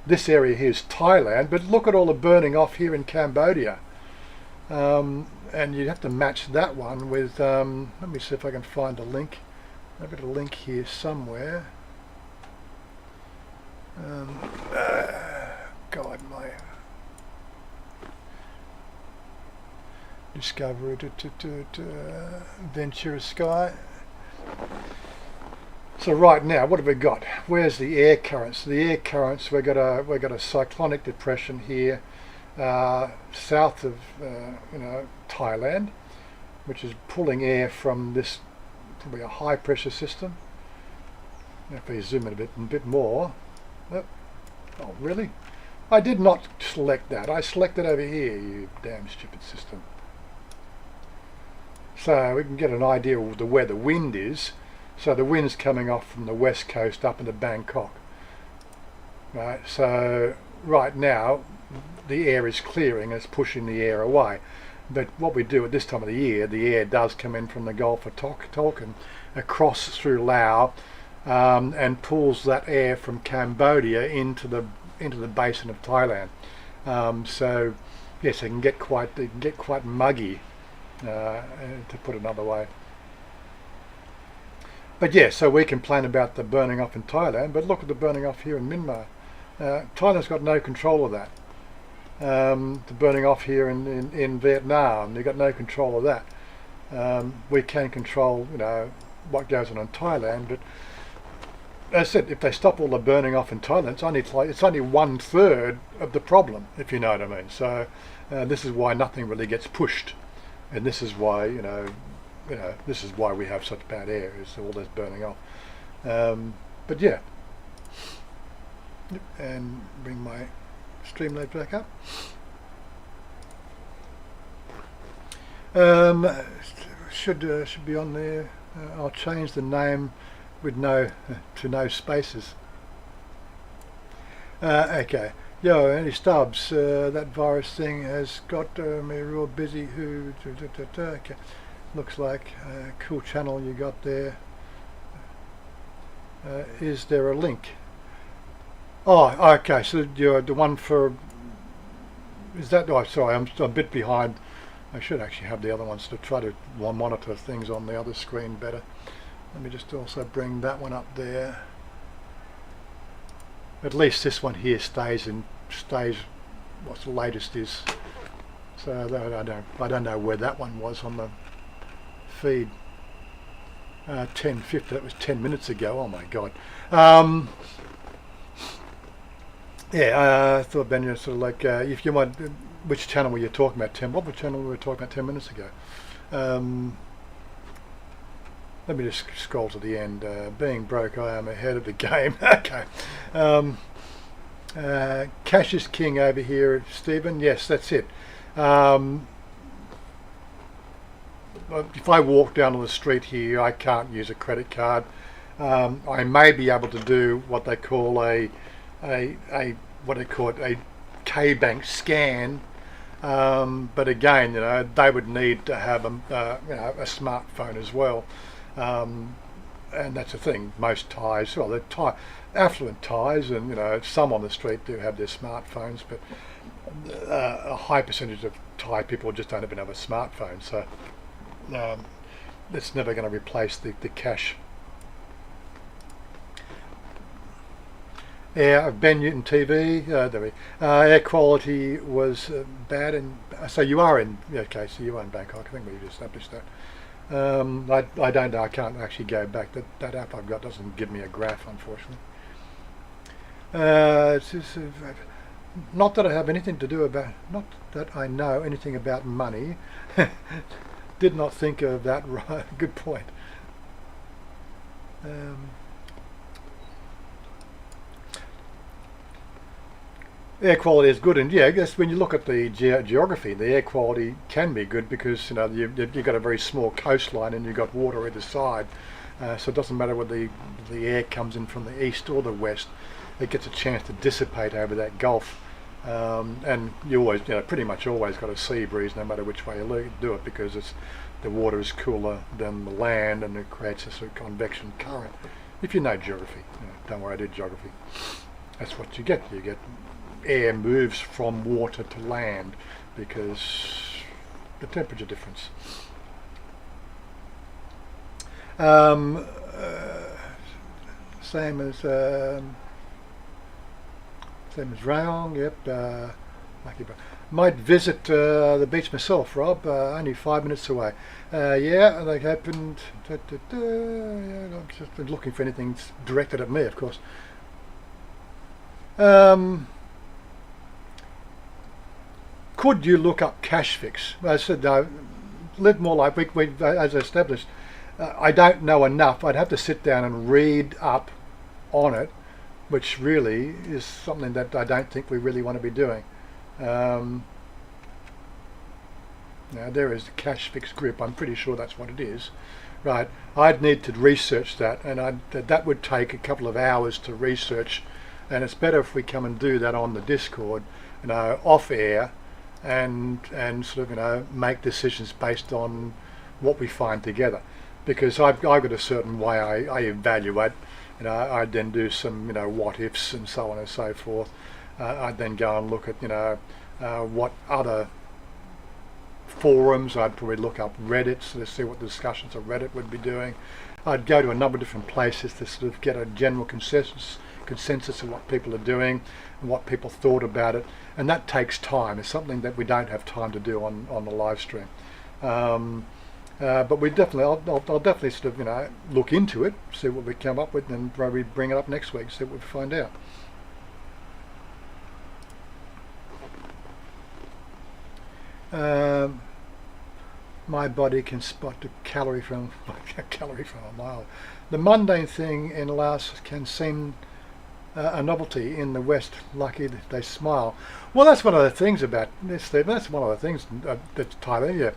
this area here is Thailand, but look at all the burning off here in Cambodia. And you have to match that one with, let me see if I can find a link. I've got a link here somewhere. God, my Discovery to Ventura Sky. So right now, what have we got? Where's the air currents? The air currents. We've got a cyclonic depression here, south of Thailand, which is pulling air from this probably a high pressure system. If we zoom in a bit more. Oh, really? I did not select that. I selected over here. You damn stupid system. So we can get an idea of where the wind is. So the wind's coming off from the west coast up into Bangkok. Right, so right now the air is clearing, it's pushing the air away. But what we do at this time of the air does come in from the Gulf of Tonkin across through Laos and pulls that air from Cambodia into the basin of Thailand. So yes, it can get quite muggy, to put it another way. But yeah, so we complain about the burning off in Thailand, but look at the burning off here in Myanmar. Thailand's got no control of that. The burning off here in Vietnam, they've got no control of that. We can control, what goes on in Thailand, but as I said, if they stop all the burning off in Thailand, it's only 1/3 of the problem, if you know what I mean. So this is why nothing really gets pushed, and this is why this is why we have such bad air, is all this burning off. But yeah, and bring my Streamlabs back up. Um, should be on there. I'll change the name with to no spaces. Okay. Yo, any stubs? That virus thing has got me real busy. Okay. Looks like a cool channel you got there. Is there a link? Oh, okay. So you're the one for. Is that? Oh, sorry. I'm a bit behind. I should actually have the other ones to try to monitor things on the other screen better. Let me just also bring that one up there. At least this one here stays what the latest is. So I don't know where that one was on the feed. 10:50. That was 10 minutes ago. Oh my God. Yeah, I thought Ben, you're sort of like if you want. Which channel were you talking about, Tim? What channel were we talking about 10 minutes ago? Let me just scroll to the end. Being broke, I am ahead of the game. Okay. Cash is king over here, Stephen. Yes, that's it. If I walk down on the street here, I can't use a credit card. I may be able to do what they call a K-Bank scan. But again, they would need to have a smartphone as well, and that's the thing. Most Thais, well, they're affluent Thais, and some on the street do have their smartphones, but a high percentage of Thai people just don't even have a smartphone. So it's never going to replace the cash. Yeah, Ben Newton TV. Air quality was bad, and so you are in. Okay, so you are in Bangkok. I think we've established that. I don't know. I can't actually go back. That app I've got doesn't give me a graph, unfortunately. It's just, not that I have anything to do about. Not that I know anything about money. Did not think of that. Right. Good point. Air quality is good, and yeah, I guess when you look at the geography, the air quality can be good because you've got a very small coastline and you've got water either side, so it doesn't matter whether the air comes in from the east or the west, it gets a chance to dissipate over that gulf, and you always, pretty much always got a sea breeze no matter which way you do it because the water is cooler than the land and it creates a sort of convection current. If you know geography, don't worry, I did geography. That's what you get. You get air moves from water to land because the temperature difference. Same as Rayong. Yep. Lucky. Might visit the beach myself, Rob. Only 5 minutes away. Yeah, they happened. Yeah, I'm just been looking for anything directed at me, of course. Could you look up cash fix? I said no. Live more like we as established. I don't know enough. I'd have to sit down and read up on it, which really is something that I don't think we really want to be doing. Now there is the cash fix group. I'm pretty sure that's what it is. Right. I'd need to research that, and that would take a couple of hours to research. And it's better if we come and do that on the Discord, off air, and sort of make decisions based on what we find together. Because I've got a certain way I evaluate. I then do some what ifs and so on and so forth. I'd then go and look at what other forums. I'd probably look up Reddit to see what the discussions of Reddit would be doing. I'd go to a number of different places to sort of get a general consensus of what people are doing and what people thought about it, and that takes time. It's something that we don't have time to do on the live stream. But we definitely, I'll definitely sort of look into it, see what we come up with, and probably bring it up next week, see what we find out. My body can spot a calorie from a mile. The mundane thing in Laos can seem a novelty. In the West. Lucky that they smile. Well, that's one of the things about this, Stephen. That's one of the things that's Thailand. Yeah,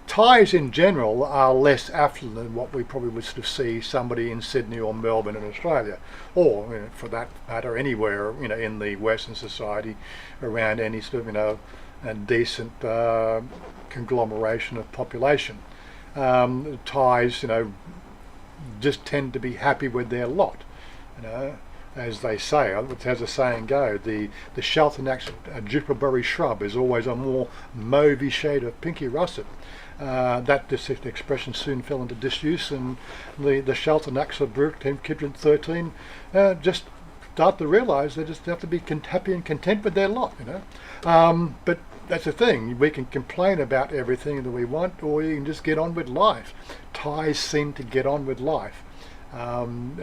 Thais in general are less affluent than what we probably would sort of see somebody in Sydney or Melbourne in Australia, or for that matter anywhere in the Western society around any sort of a decent conglomeration of population. Thais just tend to be happy with their lot. As they say, as the saying go, the Sheltonax jupiterberry shrub is always a more mauvey shade of pinky russet. That expression soon fell into disuse, and the Sheltonax of Kibrin 13 just start to realise they just have to be happy and content with their lot, But that's the thing, we can complain about everything that we want, or you can just get on with life. Thais seem to get on with life. And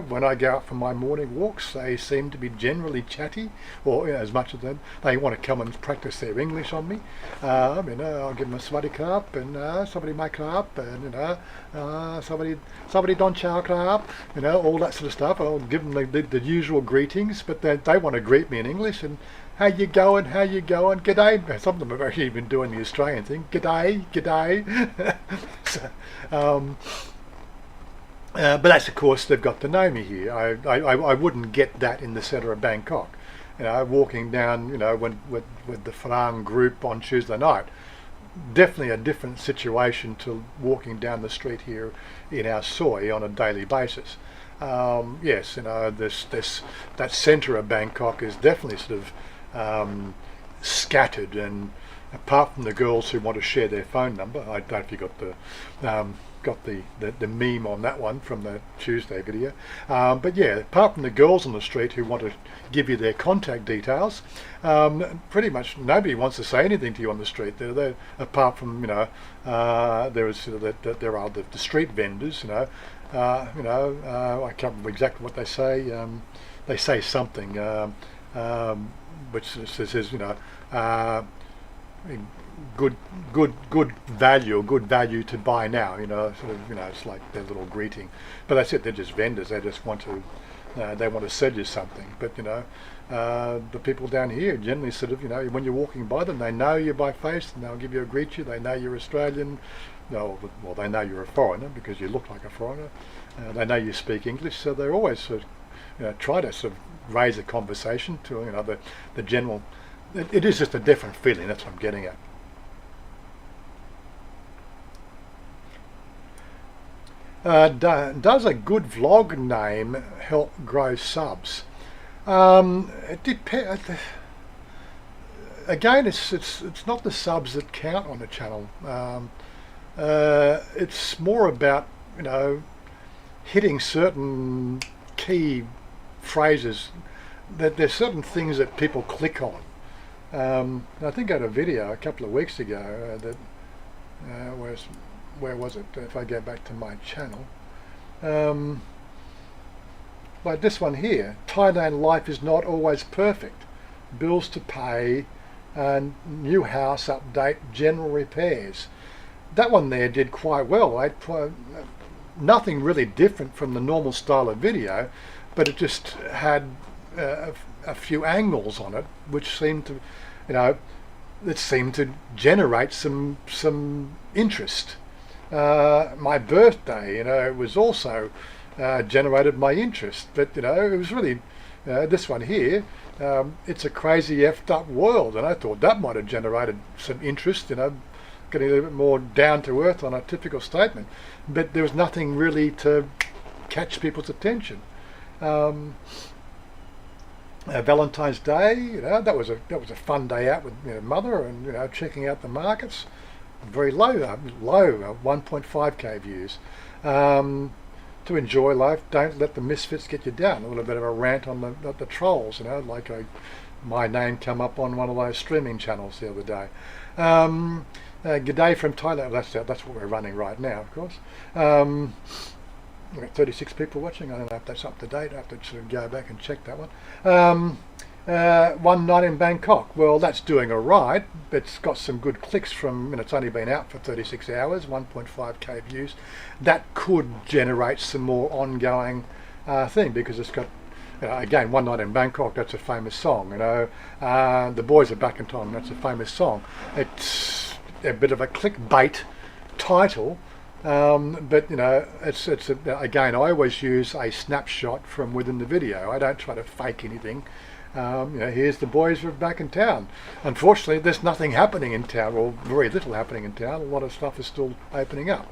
when I go out for my morning walks, they seem to be generally chatty, or as much as they want to come and practice their English on me. I'll give them a swaddy krap, and somebody my krap, and somebody don chow krap, all that sort of stuff. I'll give them the usual greetings, but they want to greet me in English, and how you going, g'day. Some of them have actually been doing the Australian thing, g'day. So, but that's, of course, they've got to know me here. I wouldn't get that in the centre of Bangkok. Walking down, with the Farang group on Tuesday night, definitely a different situation to walking down the street here in our soy on a daily basis. Yes, that centre of Bangkok is definitely sort of scattered, and apart from the girls who want to share their phone number, I don't know if you got the meme on that one from the Tuesday video, but yeah, apart from the girls on the street who want to give you their contact details, pretty much nobody wants to say anything to you on the street. They're apart from there are the street vendors. I can't remember exactly what they say. They say something which says good value to buy now. It's like their little greeting. But that's it. They're just vendors. They just want to sell you something. But the people down here generally sort of when you're walking by them, they know you by face, and they'll give you a greet you. They know you're Australian. No, well, they know you're a foreigner because you look like a foreigner. They know you speak English, so they're always sort of try to sort of raise a conversation to the general. It is just a different feeling. That's what I'm getting at. Does a good vlog name help grow subs? It depends. Again, it's not the subs that count on the channel. It's more about hitting certain key phrases. That there's certain things that people click on. I think I had a video a couple of weeks ago that where was it? If I go back to my channel, like this one here, Thailand life is not always perfect. Bills to pay, and new house update, general repairs. That one there did quite well. Nothing really different from the normal style of video, but it just had a few angles on it, which seemed to, generate some interest. My birthday, it was also generated my interest, but it was really this one here. It's a crazy effed up world, and I thought that might have generated some interest. Getting a little bit more down to earth on a typical statement, but there was nothing really to catch people's attention. Valentine's Day, that was a fun day out with mother, and checking out the markets. Very low 1.5k views. To enjoy life, don't let the misfits get you down. A little bit of a rant on the trolls, like my name come up on one of those streaming channels the other day. G'day from Thailand. That's what we're running right now, of course. We've got 36 people watching. I don't know if that's up to date. I have to sort of go back and check that one. One night in Bangkok. Well, that's doing all right. It's got some good clicks from, it's only been out for 36 hours, 1.5k views. That could generate some more ongoing thing, because it's got, again, One Night in Bangkok, that's a famous song. The Boys Are Back in Time, that's a famous song. It's a bit of a clickbait title, but you know, again, I always use a snapshot from within the video. I don't try to fake anything. You know, here's the boys are back in town. Unfortunately, there's nothing happening in town, or very little happening in town. A lot of stuff is still opening up.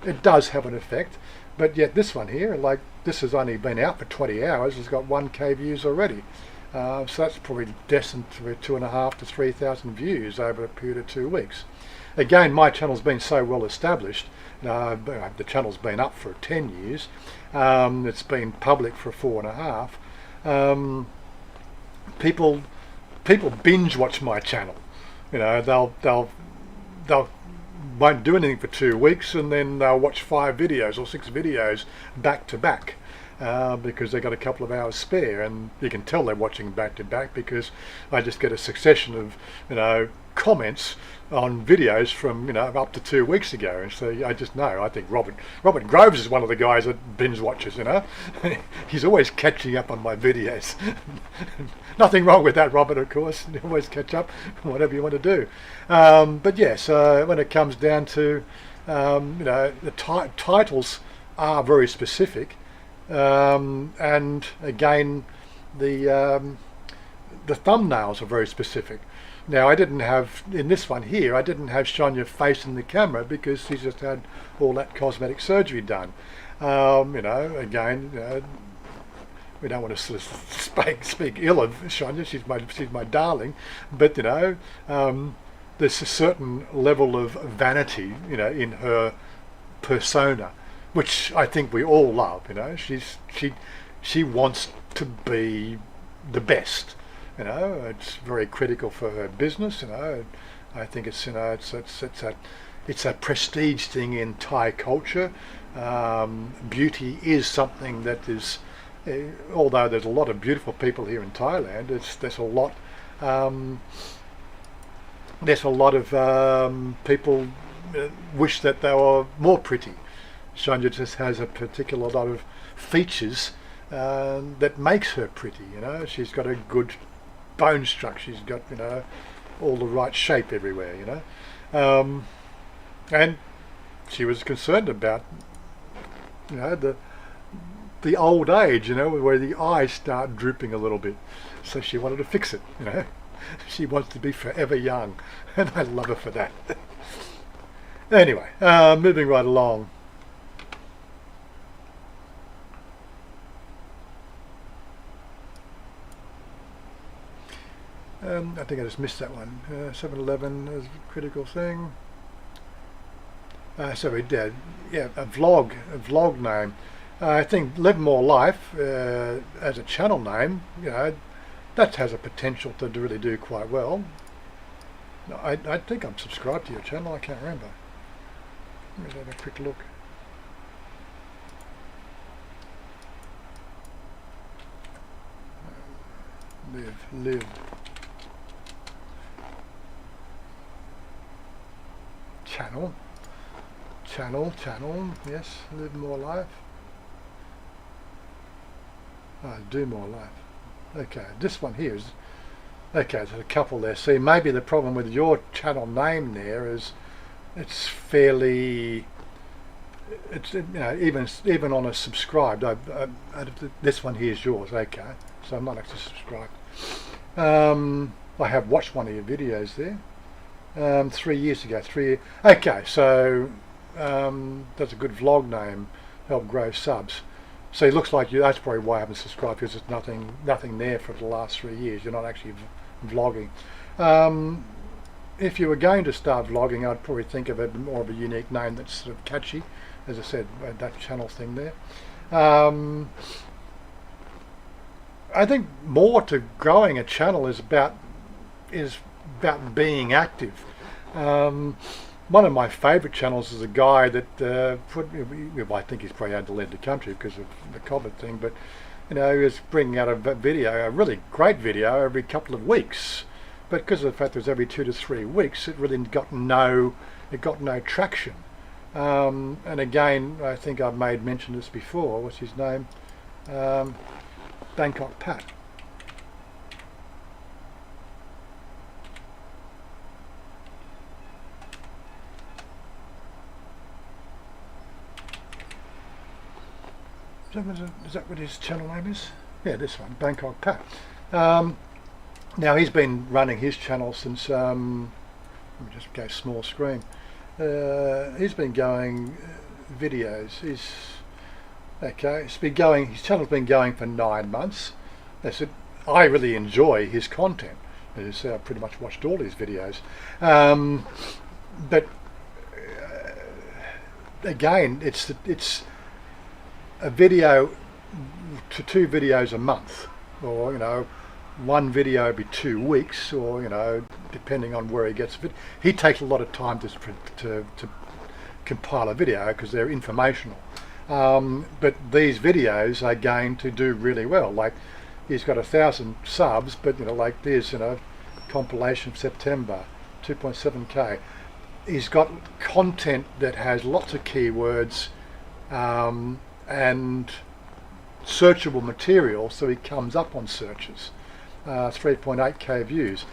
It does have an effect, but yet this one here, like this has only been out for 20 hours, has got 1K views already. So that's probably destined to 2,500 to 3,000 views over a period of 2 weeks. Again, my channel's been so well established. The channel's been up for 10 years. It's been public for 4.5. People binge watch my channel. You know, they'll won't do anything for 2 weeks, and then they'll watch 5 videos or 6 videos back to back. Because they've got a couple of hours spare, and you can tell they're watching back to back because I just get a succession of, you know, comments on videos from, you know, up to 2 weeks ago. And so I just know, I think Robert Groves is one of the guys that binge watches, you know. He's always catching up on my videos. Nothing wrong with that, Robert, of course. You always catch up, whatever you want to do. But yes, when it comes down to, you know, the titles are very specific. And again, the thumbnails are very specific. Now, I didn't have, in this one here, I didn't have Chanya facing the camera because she's just had all that cosmetic surgery done. You know, again, we don't want to sort of speak ill of Chanya. She's my darling, but you know, there's a certain level of vanity, you know, in her persona, which I think we all love. You know, she wants to be the best. You know, it's very critical for her business. You know, I think it's, you know, it's a prestige thing in Thai culture. Beauty is something that is, although there's a lot of beautiful people here in Thailand, there's a lot of people wish that they were more pretty. Chanya just has a particular lot of features that makes her pretty. You know, she's got a good bone structure. She's got, you know, all the right shape everywhere. You know, and she was concerned about, you know, the old age. You know, where the eyes start drooping a little bit. So she wanted to fix it. You know, she wants to be forever young, and I love her for that. Anyway, moving right along. I think I just missed that one. 7-Eleven is a critical thing. So we did, yeah, a vlog name. I think Live More Life as a channel name, you know, that has a potential to really do quite well. I think I'm subscribed to your channel. I can't remember. Let me have a quick look. Live. Channel, yes, Live More Life. Do More Life. Okay, this one here is, okay, there's a couple there. See, maybe the problem with your channel name there is it's fairly, it's, you know, even on a subscribed, this one here is yours, okay, so I'm not actually subscribed. I have watched one of your videos there. 3 years ago. Okay, so that's a good vlog name. Help grow subs. So it looks like you. That's probably why I haven't subscribed, because there's nothing there for the last 3 years. You're not actually vlogging. If you were going to start vlogging, I'd probably think of more of a unique name that's sort of catchy. As I said, that channel thing there. I think more to growing a channel is about being active. One of my favourite channels is a guy that I think he's probably had to leave the country because of the COVID thing, but you know, he was bringing out a really great video every couple of weeks, but because of the fact it was every 2 to 3 weeks, it really got no traction. And again, I think I've made mention of this before. What's his name? Bangkok Pat. Is that what his channel name is? Yeah, this one, Bangkok Pat. Now he's been running his channel since. Let me just go small screen. He's been going videos. It's been going. His channel's been going for 9 months. That's it. I really enjoy his content. As I pretty much watched all his videos, but again, it's a video to 2 videos a month, or one video every 2 weeks, or depending on where he gets it. He takes a lot of time to compile a video because they're informational. But these videos are going to do really well. Like he's got 1,000 subs, but like there's compilation of September, 2.7k. He's got content that has lots of keywords and searchable material, so he comes up on searches. 3.8k views.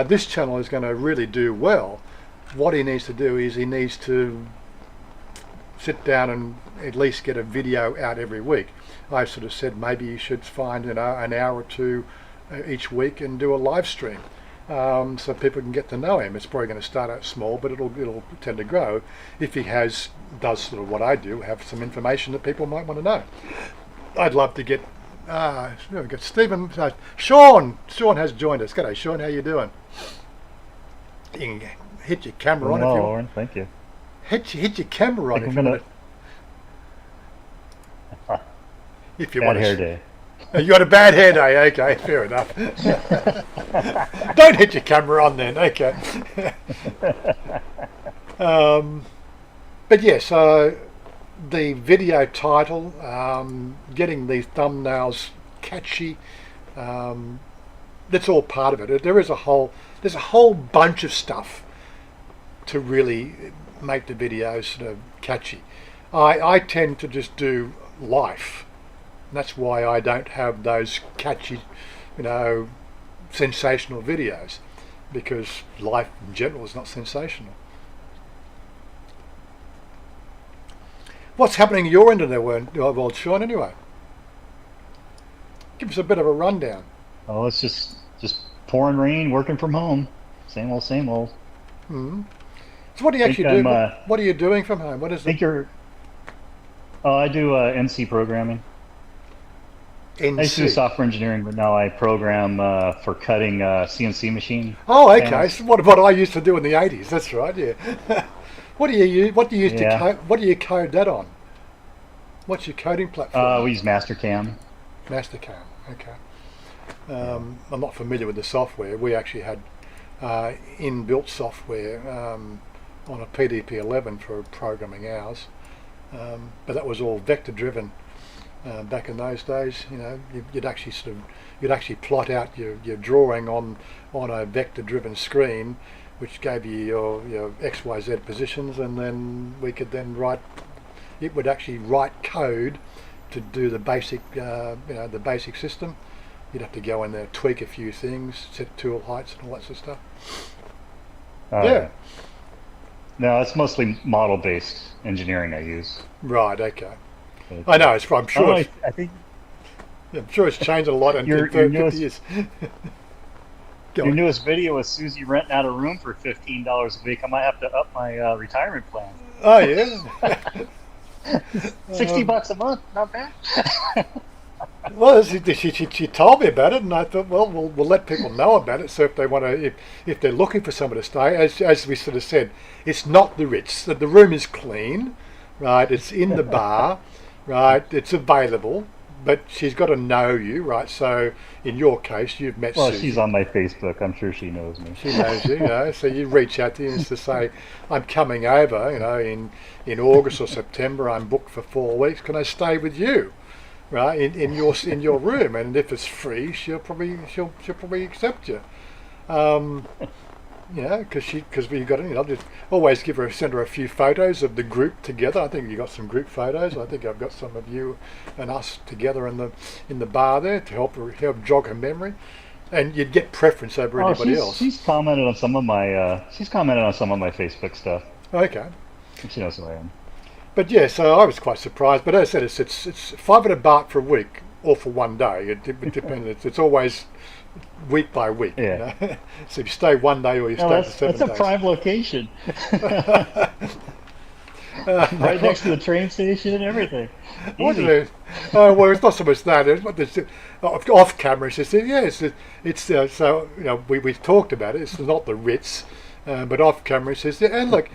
This channel is going to really do well. What he needs to do is he needs to sit down and at least get a video out every week. I sort of said maybe you should find an hour or 2 each week and do a live stream, so people can get to know him. It's probably going to start out small, but it'll tend to grow if he does sort of what I do, have some information that people might want to know. I'd love to get we've got Stephen, Sean has joined us. G'day Sean, how you doing? You can hit your camera on if you want. Lauren, thank you. Hit your camera on if you want. If you Bad want hair day. You got a bad hair day, okay, fair enough. Don't hit your camera on then, okay. But yeah, so the video title, getting the thumbnails catchy, that's all part of it. There's a whole bunch of stuff to really make the videos sort of catchy. I tend to just do life. And that's why I don't have those catchy, sensational videos, because life in general is not sensational. What's happening at your end of the world, Sean, anyway? Give us a bit of a rundown. Oh, it's just pouring rain, working from home. Same old, same old. Mm-hmm. So what do you actually do? What are you doing from home? What is it? I do NC programming. NC. I used to do software engineering, but now I program for cutting CNC machine. Oh, okay. panels. So what I used to do in the 80s. That's right. Yeah. What do you use? What do you use to code? What do you code that on? What's your coding platform? We use Mastercam. Mastercam. Okay. I'm not familiar with the software. We actually had inbuilt software on a PDP-11 for programming ours, but that was all vector driven. Back in those days, you'd actually plot out your drawing on a vector-driven screen, which gave you your XYZ positions, and then we could then write. It would actually write code to do the basic, the basic system. You'd have to go in there, tweak a few things, set tool heights, and all that sort of stuff. Yeah. No, it's mostly model-based engineering I use. Right. Okay. I know. I'm sure. I think I'm sure it's changed a lot in 50 years. Your newest video was Susie renting out a room for $15 a week. I might have to up my retirement plan. Oh yeah. $60 a month, not bad. Well, she told me about it, and I thought, well, we'll let people know about it. So if they want to, if they're looking for somewhere to stay, as we sort of said, it's not the Ritz. The room is clean, right? It's in the bar, right? It's available, but she's got to know you, right? So in your case, you've met. Well, Susie. she's on my Facebook. I'm sure she knows me. She knows you, So you reach out to you and to say, I'm coming over, in August or September. I'm booked for 4 weeks. Can I stay with you? Right, in your room, and if it's free, she'll probably accept you. Because we've got just always send her a few photos of the group together. I think you got some group photos. I think I've got some of you and us together in the bar there to help jog her memory, and you'd get preference over anybody else. She's commented on some of my Facebook stuff. Okay. She knows who I am. but yeah, so I was quite surprised. But as I said, it's 500 baht for a week or for one day. It depends. It's always week by week. Yeah. You know? So if you stay one day or you stay for 7 days. That's a prime location. Right next to the train station and everything. What do you? Well, it's not so much that. It's what there's off camera. She said, "Yeah, it's so you know we've talked about it. It's not the Ritz, but off camera she says, yeah, and look,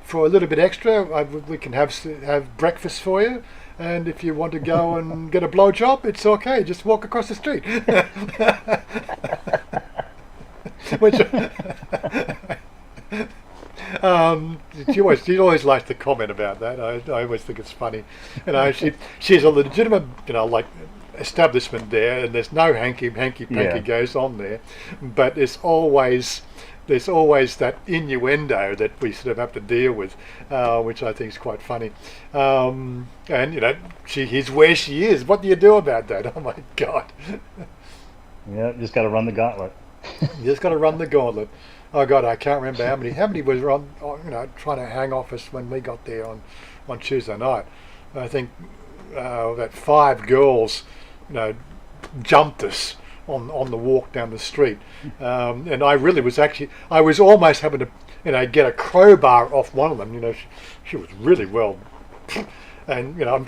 for a little bit extra, we can have breakfast for you." And if you want to go and get a blowjob, it's okay. Just walk across the street. Which, she always likes to comment about that. I always think it's funny. You know, she's a legitimate, you know, like establishment there, and there's no hanky panky goes on there, but there's always that innuendo that we sort of have to deal with, which I think is quite funny. And you know, he's where she is. What do you do about that? Oh my God! Yeah, just got to run the gauntlet. You just got to run the gauntlet. Oh God, I can't remember how many were on, you know, trying to hang off us when we got there on Tuesday night. I think that 5 girls, you know, jumped us on the walk down the street, and I was almost having to, you know, get a crowbar off one of them. You know, she was really well, and you know,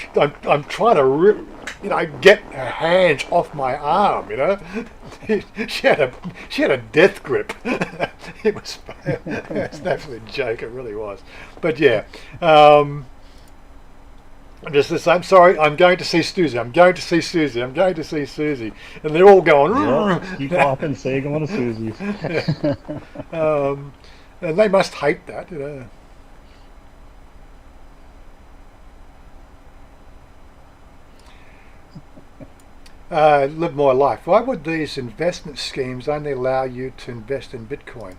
I'm trying to you know, get her hands off my arm. You know, she had a death grip. It was an absolute joke. It really was. But yeah. I'm sorry, I'm going to see Susie. I'm going to see Susie. I'm going to see Susie. And they're all going, yeah, keep off and say going to Susie's. And they must hate that, you know. Live more life. Why would these investment schemes only allow you to invest in Bitcoin?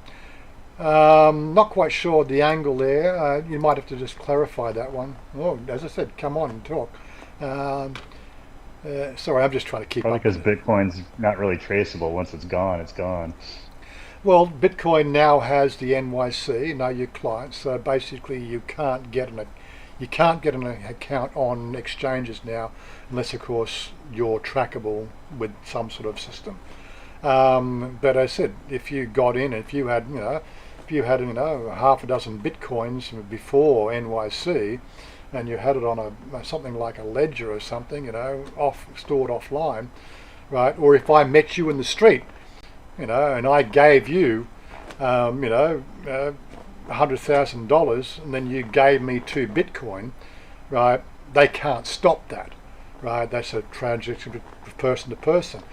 Not quite sure the angle there. You might have to just clarify that one. Oh, as I said, come on and talk. Sorry, I'm just trying to keep Probably up. Because Bitcoin's not really traceable. Once it's gone, it's gone. Well, Bitcoin now has the NYC, know your client. So basically, you can't get an account on exchanges now, unless of course you're trackable with some sort of system. But I said, if you got in, if you had half a dozen Bitcoins before NYC, and you had it on something like a ledger or something, you know, stored offline, right? Or if I met you in the street, you know, and I gave you, $100,000, and then you gave me 2 Bitcoin, right? They can't stop that, right? That's a transaction person to person.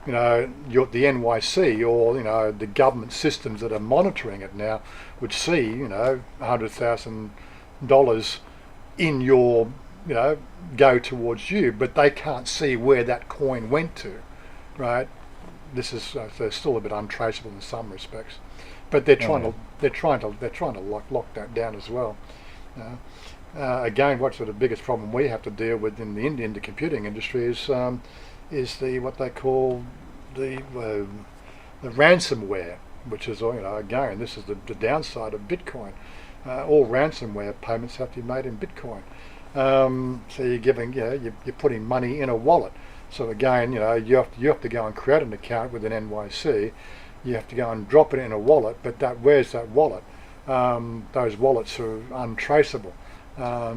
You know, the NYC or, you know, the government systems that are monitoring it now would see, you know, $100,000 in your, you know, go towards you, but they can't see where that coin went to, right? This is they're still a bit untraceable in some respects, but they're trying to lock that down as well. Again, what's the biggest problem we have to deal with in the computing industry is the what they call the ransomware, which is, you know, again, this is the downside of Bitcoin. All ransomware payments have to be made in Bitcoin. So you're putting money in a wallet. So again, you know, you have to go and create an account with an NYC. You have to go and drop it in a wallet, but where's that wallet? Those wallets are untraceable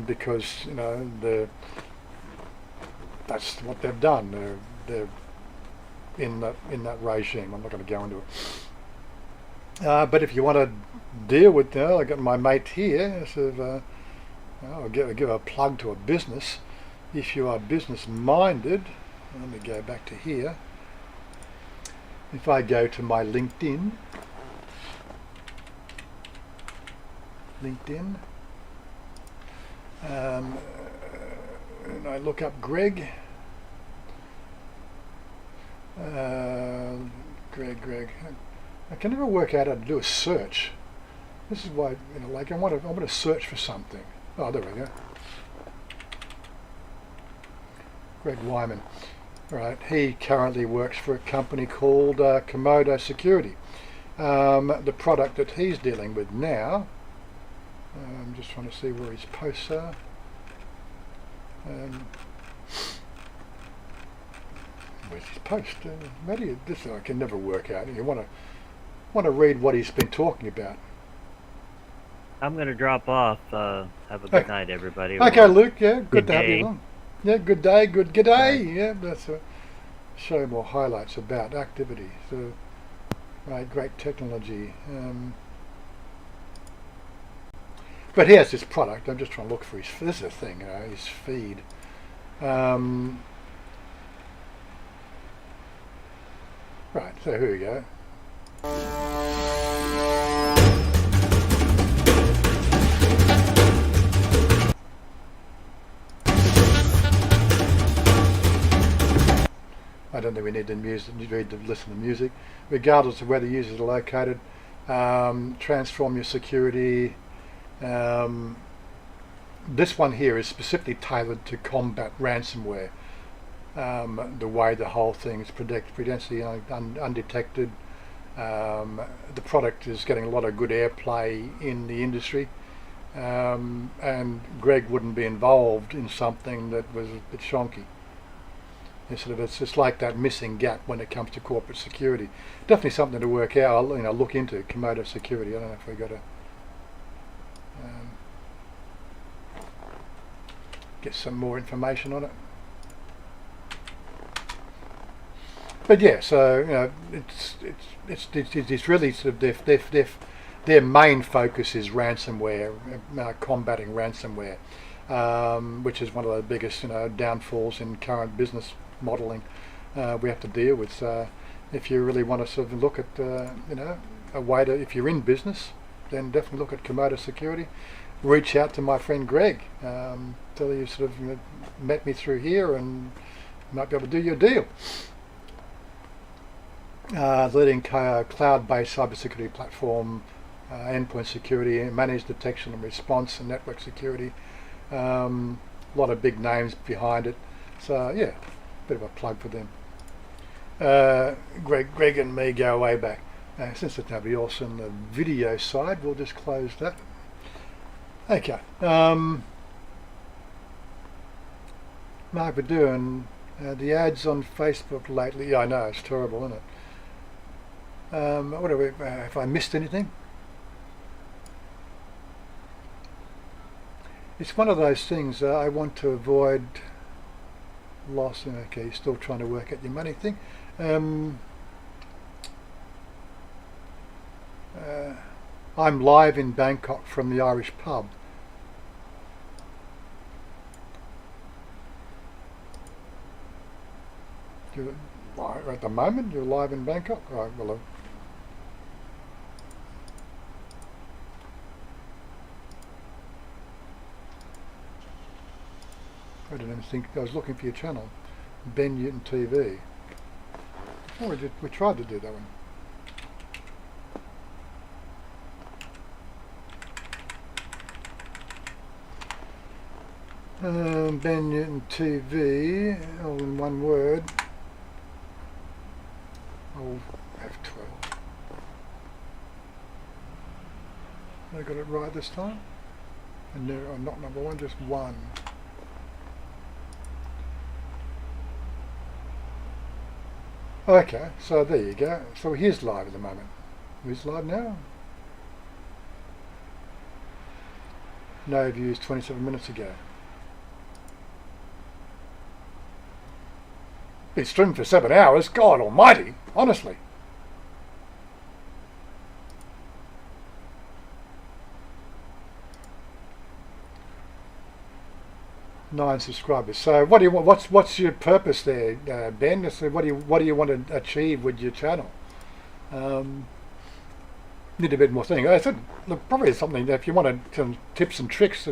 because, you know, that's what they've done. They're in that regime. I'm not going to go into it. But if you want to deal with, I got my mate here. So I'll give a plug to a business. If you are business minded, let me go back to here. If I go to my LinkedIn, and I look up Greg. Greg. I can never work out how to do a search. This is why, you know, like I want to search for something. Oh, there we go. Greg Wyman. Right, he currently works for a company called Komodo Security. The product that he's dealing with now I'm just trying to see where his posts are. Where's his post? Maybe this I can never work out. You want to read what he's been talking about. I'm going to drop off. Have a good night, everybody. Okay, Luke. Yeah, good to have day. you on. Yeah, good day. Good day. Yeah, that's a show more highlights about activity. So, right, great technology. But here's his product. I'm just trying to look for his. This is the thing, his feed. Right, so here we go. I don't think we need to listen to music. Regardless of where the users are located, transform your security. This one here is specifically tailored to combat ransomware. The way the whole thing is prudentially undetected. The product is getting a lot of good airplay in the industry, and Greg wouldn't be involved in something that was a bit shonky. It's just like that missing gap when it comes to corporate security. Definitely something to work out. I'll look into Komodo security. I don't know if we got to get some more information on it. But yeah, so it's really sort of their main focus is ransomware, combating ransomware, which is one of the biggest downfalls in current business modelling we have to deal with. So if you really want to sort of look at a way to, if you're in business, then definitely look at Komodo security. Reach out to my friend Greg. Tell you sort of met me through here and might be able to do your deal. Leading cloud-based cybersecurity platform, endpoint security, managed detection and response, and network security. A lot of big names behind it. So yeah, bit of a plug for them. Greg and me go way back. Since there's nobody else on the video side, we'll just close that. Okay. Mark, we're doing the ads on Facebook lately. Yeah, I know, it's terrible, isn't it? What have I missed anything? It's one of those things I want to avoid loss. Okay, you're still trying to work out your money thing. I'm live in Bangkok from the Irish pub. At the moment, you're live in Bangkok? Right, well, I didn't even think, I was looking for your channel, Ben Newton TV. Oh, we tried to do that one. Ben Newton TV, all in one word. I'll have 12. I got it right this time? And no, not number one, just one. Okay, so there you go. So he's live at the moment. Who's live now? No views 27 minutes ago. Been streaming for 7 hours. God almighty, honestly. 9 subscribers. So what do you want? What's your purpose there, Ben? So what do you want to achieve with your channel? Need a bit more thing. I said, look, probably something that if you want some tips and tricks,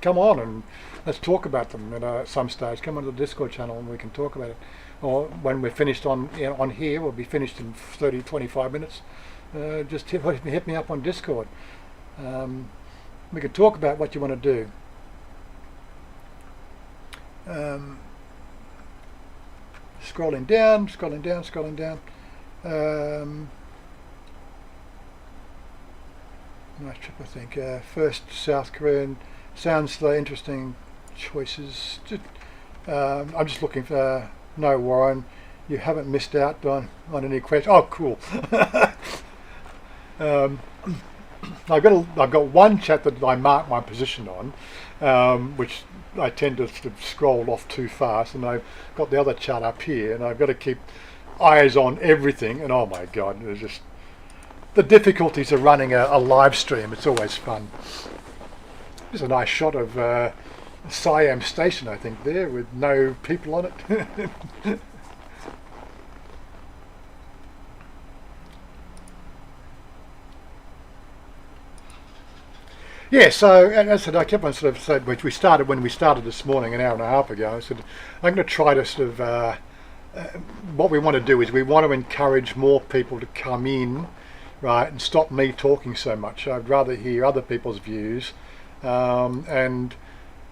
come on and let's talk about them at some stage. Come on to the Discord channel and we can talk about it. Or when we're finished on here, we'll be finished in 30, 25 minutes. Just hit me up on Discord. We can talk about what you want to do. Scrolling down. Nice trip, I think. First South Korean sounds like interesting choices. I'm just looking for no Warren. You haven't missed out on any questions. Oh, cool. um, I've got one chat that I mark my position on, which I tend to sort of scroll off too fast, and I've got the other chat up here, and I've got to keep eyes on everything. And oh my God, there's just the difficulties of running a live stream. It's always fun. There's a nice shot of Siam Station, I think, there with no people on it. Yeah, so as I said, I kept on sort of saying, which we started when we started this morning an hour and a half ago. I said I'm going to try to sort of what we want to do is we want to encourage more people to come in, right, and stop me talking so much. I'd rather hear other people's views, and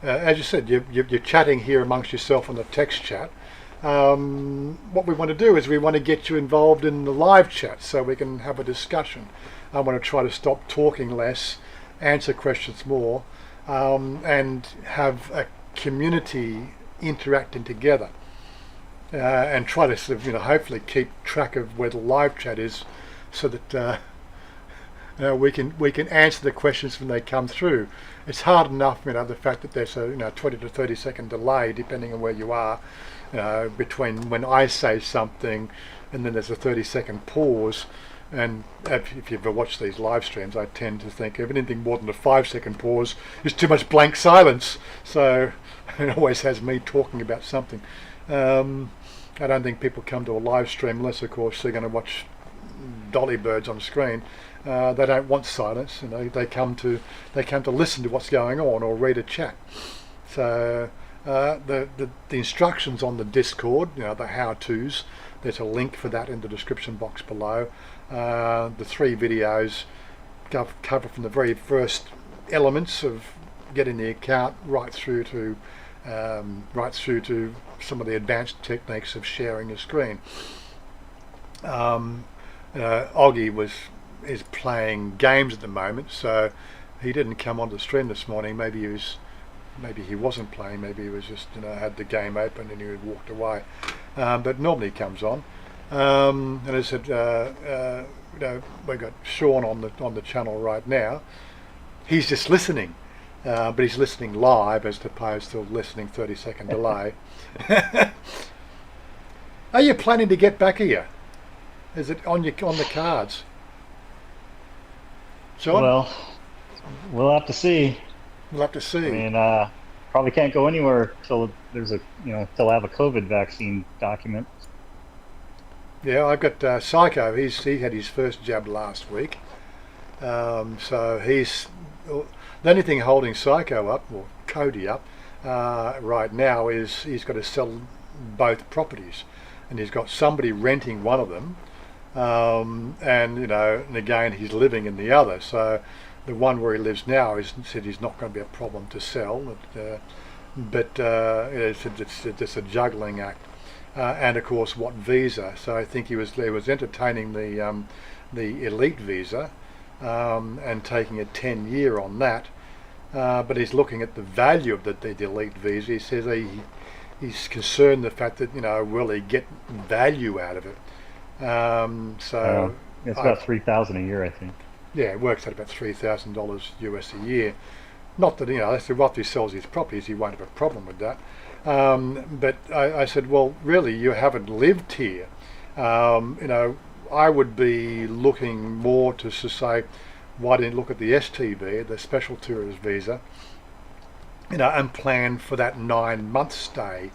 as you said, you're chatting here amongst yourself on the text chat. What we want to do is we want to get you involved in the live chat so we can have a discussion. I want to try to stop talking less, answer questions more, and have a community interacting together, and try to sort of, hopefully keep track of where the live chat is, so that we can answer the questions when they come through. It's hard enough, the fact that there's a 20 to 30 second delay depending on where you are, between when I say something and then there's a 30-second pause. And if you've ever watched these live streams, I tend to think if anything more than a 5-second pause is too much blank silence. So it always has me talking about something. I don't think people come to a live stream unless, of course, they're going to watch dolly birds on the screen. They don't want silence. They come to listen to what's going on or read a chat. So the instructions on the Discord, the how-tos. There's a link for that in the description box below. The 3 videos cover from the very first elements of getting the account right through to some of the advanced techniques of sharing your screen. Oggy is playing games at the moment, so he didn't come onto the stream this morning. Maybe he wasn't playing. Maybe he was just had the game open and he had walked away. But normally he comes on. And as I said, we've got Sean on the channel right now. He's just listening, but he's listening live as opposed to listening 30-second delay. Are you planning to get back here? Is it on the cards? Sean? Well, we'll have to see. We'll have to see. I mean, probably can't go anywhere till there's till I have a COVID vaccine document. Yeah, I've got Psycho. He had his first jab last week, so he's the only thing holding Psycho up, or Cody up, right now is he's got to sell both properties, and he's got somebody renting one of them, and again he's living in the other. So the one where he lives now said he's not going to be a problem to sell, but it's just a juggling act. And of course, what visa? So I think he was entertaining the elite visa, and taking a 10-year on that. But he's looking at the value of the elite visa. He says he's concerned the fact that will he get value out of it? So it's about $3,000 a year, I think. Yeah, it works out about $3,000 US a year. Not that if he sells his properties, he won't have a problem with that. But I said, well, really, you haven't lived here. I would be looking more to say, why didn't you look at the STV, the Special Tourist Visa, and plan for that 9-month stay.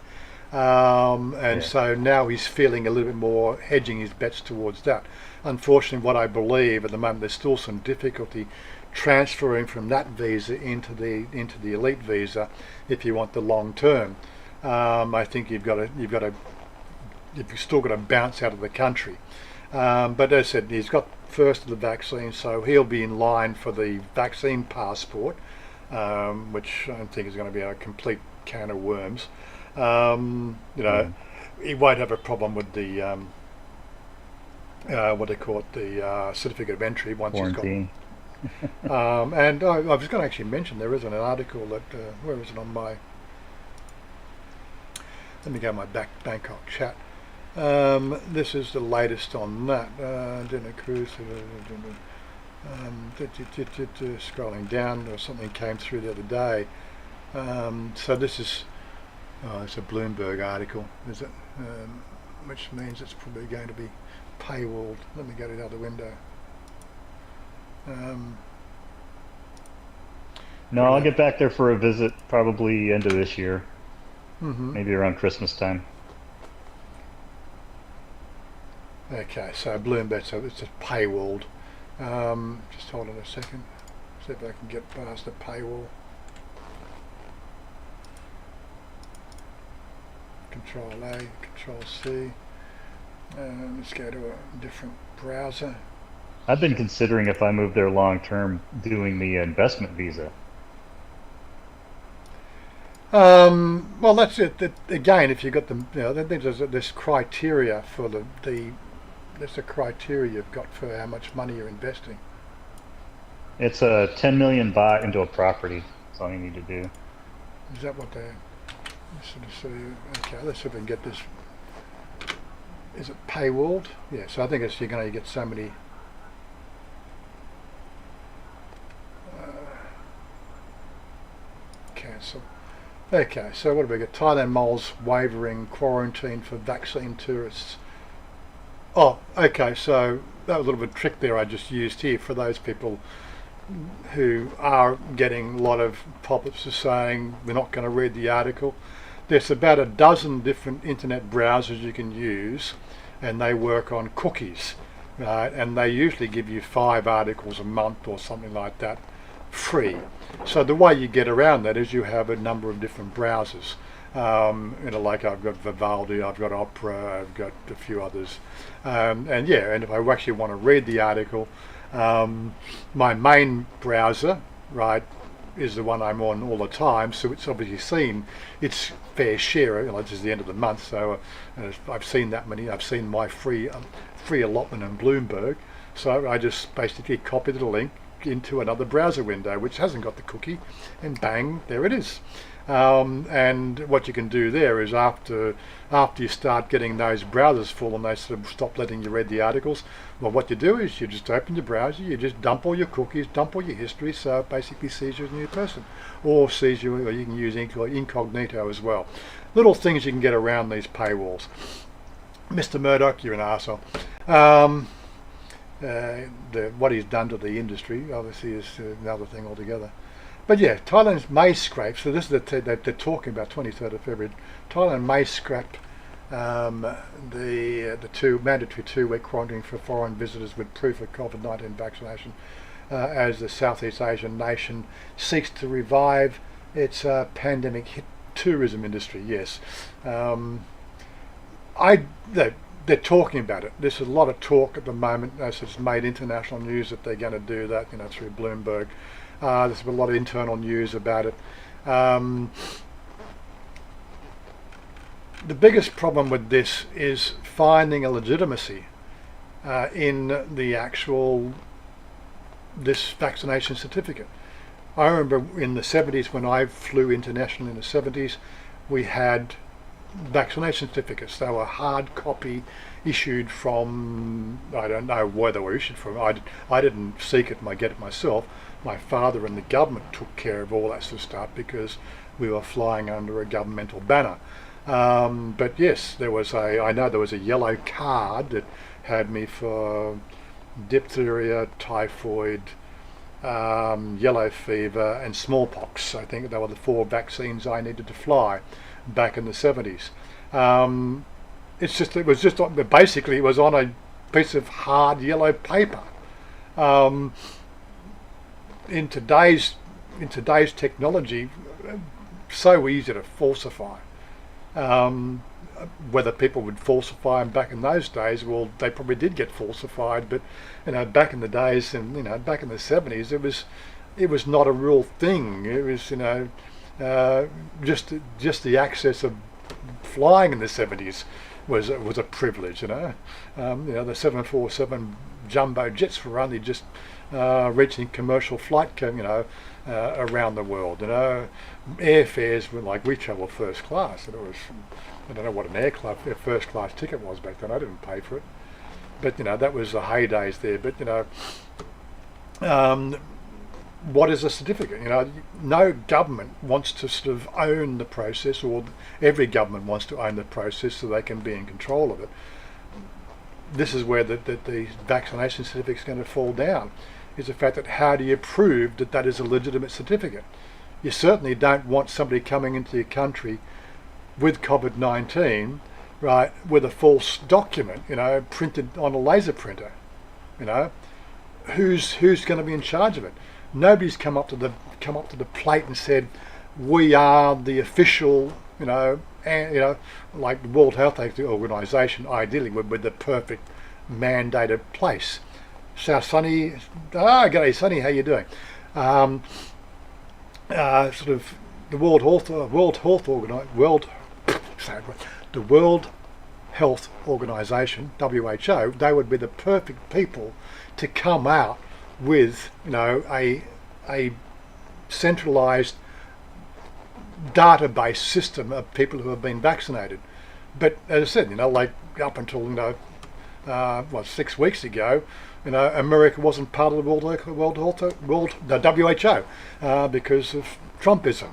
So now he's feeling a little bit more hedging his bets towards that. Unfortunately, what I believe at the moment, there's still some difficulty transferring from that visa into the elite visa if you want the long term. I think you've still got to bounce out of the country. But as I said, he's got first of the vaccine, so he'll be in line for the vaccine passport, which I think is going to be a complete can of worms. He won't have a problem with the what they call it, the certificate of entry once Quarantine. And I was going to actually mention there is an article that where is it on my? Let me go to my Bangkok chat. This is the latest on that. Dinner cruise. Scrolling down, or something came through the other day. So this is. Oh, it's a Bloomberg article, is it? Which means it's probably going to be paywalled. Let me go to the other window. No, I'll get back there for a visit probably end of this year, Mm-hmm. maybe around Christmas time. Okay, so Bloomberg, so it's just paywalled. Just hold on a second. See if I can get past the paywall. Control A, Control C. Let's go to a different browser. I've been considering if I move there long term doing the investment visa. Well, that's it. Again, if you got the, there's this criteria for there's a criteria you've got for how much money you're investing. It's a 10 million baht into a property. That's all you need to do. Is that what they? Okay, let's see if we can get this. Is it paywalled? Yeah, so I think it's you're going to get so many. Cancel. Okay, so what have we got? Thailand moles wavering quarantine for vaccine tourists. Oh, okay, so that was a little bit of a trick there I just used here for those people who are getting a lot of pop-ups saying we're not going to read the article. There's about a dozen different internet browsers you can use, and they work on cookies, right? And they usually give you 5 articles a month or something like that free. So the way you get around that is you have a number of different browsers. Like I've got Vivaldi, I've got Opera, I've got a few others. And if I actually want to read the article, my main browser, right, is the one I'm on all the time, so it's obviously seen its fair share. This is the end of the month, so I've seen that many. I've seen my free allotment in Bloomberg, so I just basically copied the link into another browser window which hasn't got the cookie, and bang, there it is. And what you can do there is after you start getting those browsers full and they sort of stop letting you read the articles, well, what you do is you just open your browser, you just dump all your cookies, dump all your history, so it basically sees you as a new person, or sees you, or you can use incognito as well. Little things you can get around these paywalls. Mr. Murdoch, you're an arsehole. What he's done to the industry obviously is another thing altogether. But yeah, Thailand's may scrape, so this is they're talking about 23rd of February, Thailand may scrap the mandatory 2-week quarantine for foreign visitors with proof of COVID-19 vaccination as the Southeast Asian nation seeks to revive its pandemic hit tourism industry. Yes. They're talking about it. There's a lot of talk at the moment. It's made international news that they're going to do that, through Bloomberg. There's a lot of internal news about it. The biggest problem with this is finding a legitimacy in the actual this vaccination certificate. I remember in the 70s when I flew internationally in the 70s, we had vaccination certificates. They were hard copy issued from, I don't know where they were issued from. I didn't seek it, I get it myself. My father and the government took care of all that sort of stuff because we were flying under a governmental banner. But yes, I know there was a yellow card that had me for diphtheria, typhoid, yellow fever and smallpox. I think they were the 4 vaccines I needed to fly back in the 70s. Basically it was on a piece of hard yellow paper. In today's technology, so easy to falsify. Whether people would falsify them back in those days, well, they probably did get falsified, but back in the days and back in the 70s, it was not a real thing. It was just the access of flying in the 70s was a privilege. The 747 jumbo jets were only just reaching commercial flight, around the world. Airfares were like, we travel first class, and it was, I don't know what a first class ticket was back then. I didn't pay for it, but that was the heydays there. But what is a certificate? No government wants to sort of own the process, or every government wants to own the process so they can be in control of it. This is where the vaccination certificate is going to fall down, is the fact that how do you prove that that is a legitimate certificate? You certainly don't want somebody coming into your country with COVID-19, right, with a false document, printed on a laser printer. Who's going to be in charge of it? Nobody's come up to the plate and said, we are the official, like the World Health Organization, ideally with the perfect mandated place. So Sonny, g'day Sonny, how you doing? Sort of the World Health Organization, WHO, they would be the perfect people to come out with a centralized database system of people who have been vaccinated. But as I said, like up until 6 weeks ago, America wasn't part of the WHO because of Trumpism.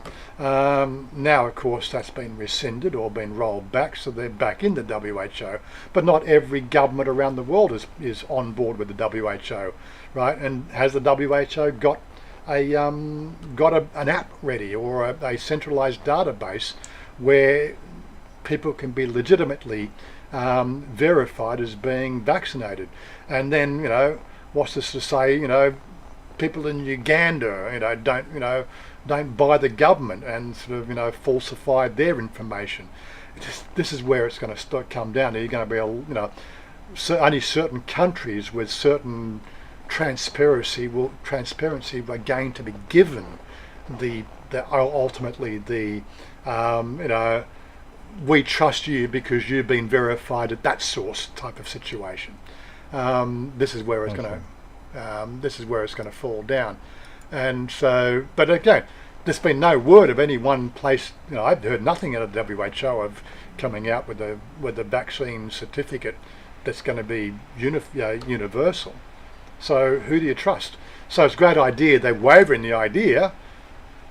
Now, of course, that's been rescinded or been rolled back, so they're back in the WHO. But not every government around the world is on board with the WHO, right? And has the WHO got an app ready, or a centralized database where people can be legitimately verified as being vaccinated? And then what's this to say? People in Uganda don't buy the government and sort of falsify their information. This is where it's going to come down. You're going to be only certain countries with certain transparency are going to be given ultimately the we trust you because you've been verified at that source type of situation. This is where it's going to fall down. And so, but again, there's been no word of any one place. I've heard nothing out of the WHO of coming out with a vaccine certificate that's going to be universal. So who do you trust? So it's a great idea. They waver in the idea,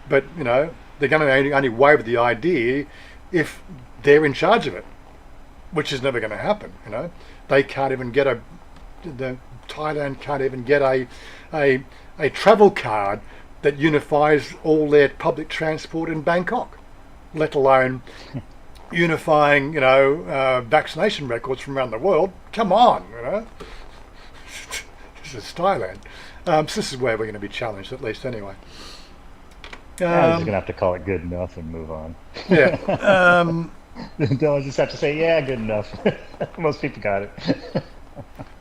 but they're going to only waver the idea if they're in charge of it, which is never going to happen. They can't even get Thailand can't even get a travel card that unifies all their public transport in Bangkok, let alone unifying, vaccination records from around the world. Come on, This is Thailand. So this is where we're going to be challenged, at least anyway. I'm just going to have to call it good enough and move on. Yeah. They'll just have to say, yeah, good enough. Most people got it.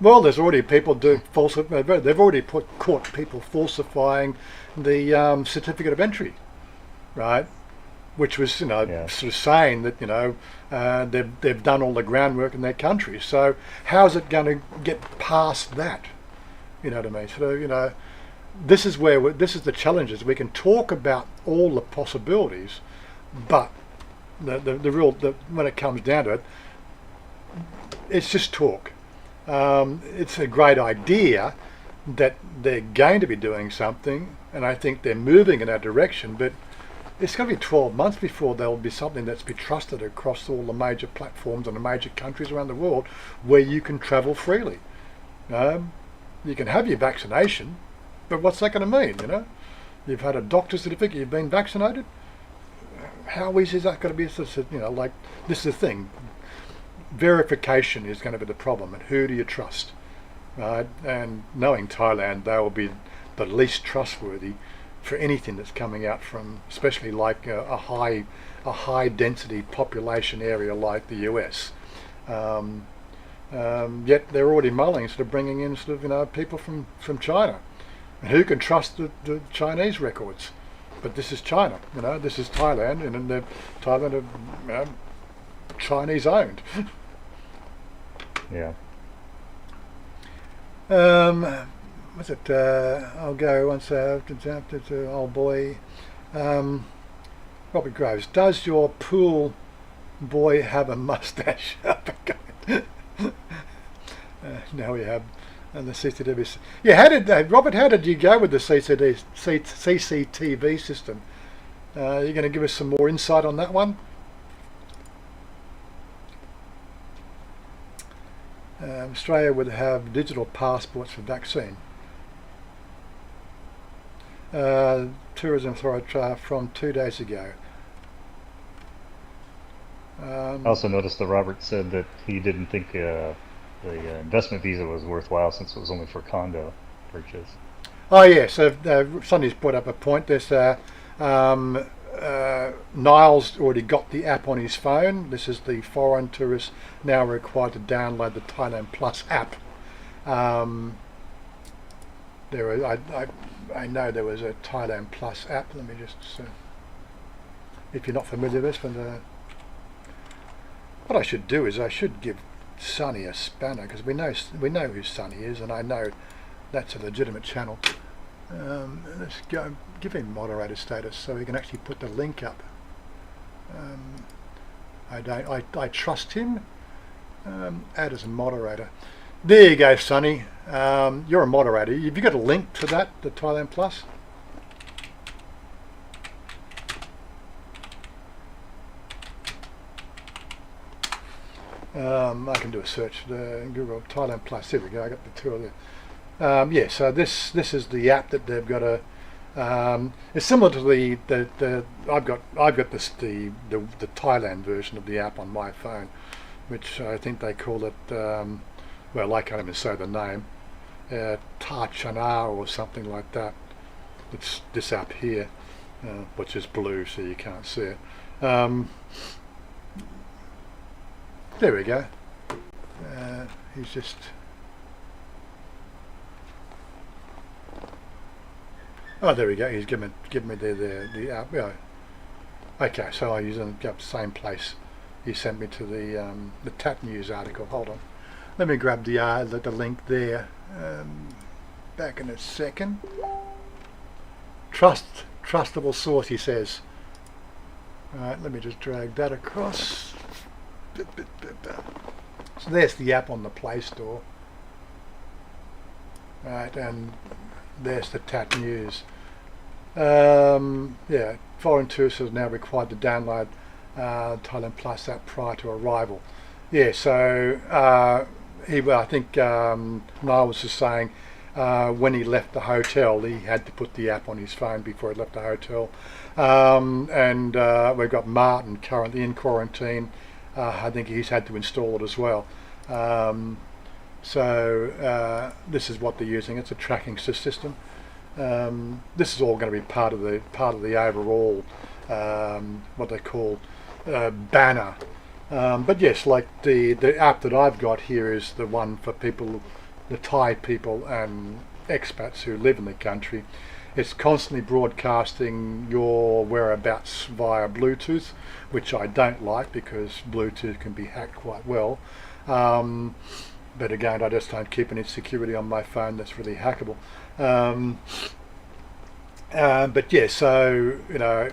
Well, there's already people they've already caught people falsifying the certificate of entry, right? Which was, sort of saying that, they've done all the groundwork in their country. So how's it going to get past that? You know what I mean? So, this is the challenges. We can talk about all the possibilities, but when it comes down to it, it's just talk. It's a great idea that they're going to be doing something, and I think they're moving in that direction, but it's going to be 12 months before there'll be something that's be trusted across all the major platforms and the major countries around the world where you can travel freely. You can have your vaccination, but what's that going to mean? You've had a doctor's certificate, you've been vaccinated. How easy is that going to be? Like, this is the thing. Verification is going to be the problem, and who do you trust? Right? And knowing Thailand, they will be the least trustworthy for anything that's coming out from, especially like a high density population area like the US. Yet they're already mulling sort of bringing in people from China. And who can trust the Chinese records? But this is China, this is Thailand, and then Thailand are Chinese owned. Yeah. Was it? I'll go once to old boy. Robert Groves. Does your pool boy have a mustache? Now we have and the CCTV. Yeah, how did Robert? How did you go with the CCTV system? You're going to give us some more insight on that one. Australia would have digital passports for vaccine. Tourism Authority from 2 days ago. I also noticed that Robert said that he didn't think the investment visa was worthwhile since it was only for condo purchase. Oh yeah, so Sonny's brought up a point. There's Niall's already got the app on his phone. This is the foreign tourists now required to download the Thailand Plus app. I know there was a Thailand Plus app. Let me just, if you're not familiar with this, what I should do is I should give Sonny a spanner because we know who Sonny is, and I know that's a legitimate channel. Let's go give him moderator status so he can actually put the link up. I trust him. Add as a moderator. There you go, Sonny. You're a moderator. Have you got a link to that, the Thailand Plus? I can do a search Google Thailand Plus. There we go. I got the two of them. Yeah, so this is the app that they've got a. It's similar to the I've got this the Thailand version of the app on my phone, which I think they call it. Well, I can't even say the name. Chanya or something like that. It's this app here, which is blue, so you can't see it. There we go. He's just. Oh, there we go. He's given me the app. Yeah. Okay, so I use the same place. He sent me to the Tap News article. Hold on. Let me grab the link there. Back in a second. Trustable source, he says. Alright, let me just drag that across. So there's the app on the Play Store. Right, and there's the Tap News. Yeah, foreign tourists are now required to download Thailand Plus app prior to arrival. Yeah, so I think Niall was just saying when he left the hotel, he had to put the app on his phone before he left the hotel. And we've got Martin currently in quarantine. I think he's had to install it as well. So this is what they're using. It's a tracking system. This is all going to be part of the overall what they call banner. But yes, like the app that I've got here is the one for people, the Thai people and expats who live in the country. It's constantly broadcasting your whereabouts via Bluetooth, which I don't like because Bluetooth can be hacked quite well. But again, I just don't keep any security on my phone that's really hackable. But yeah, so you know,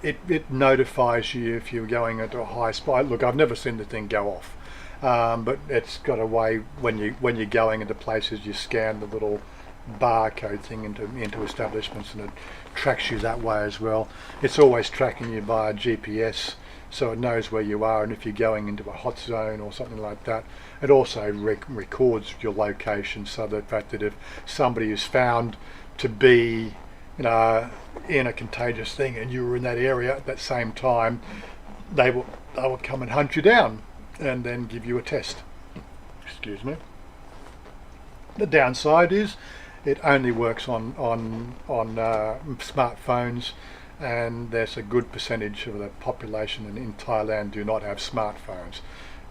it notifies you if you're going into a high spot. Look, I've never seen the thing go off, but it's got a way when you're going into places, you scan the little barcode thing into establishments, and it tracks you that way as well. It's always tracking you via GPS, so it knows where you are, and if you're going into a hot zone or something like that, it also records your location, so the fact that if somebody is found to be, you know, in a contagious thing and you were in that area at that same time, they will come and hunt you down and then give you a test. Excuse me. The downside is it only works on smartphones, and there's a good percentage of the population in Thailand do not have smartphones.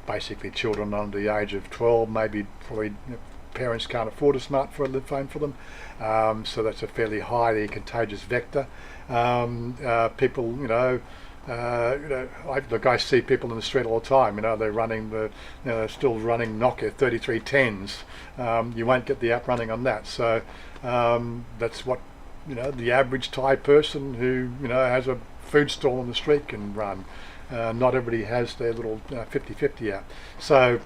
Basically, children under the age of 12, maybe probably parents can't afford a smartphone for them, so that's a fairly highly contagious vector. People, you know, I see people in the street all the time. They're running still running Nokia 3310s. You won't get the app running on that. So that's what the average Thai person who has a food stall on the street can run. Not everybody has their little 50/50 app. So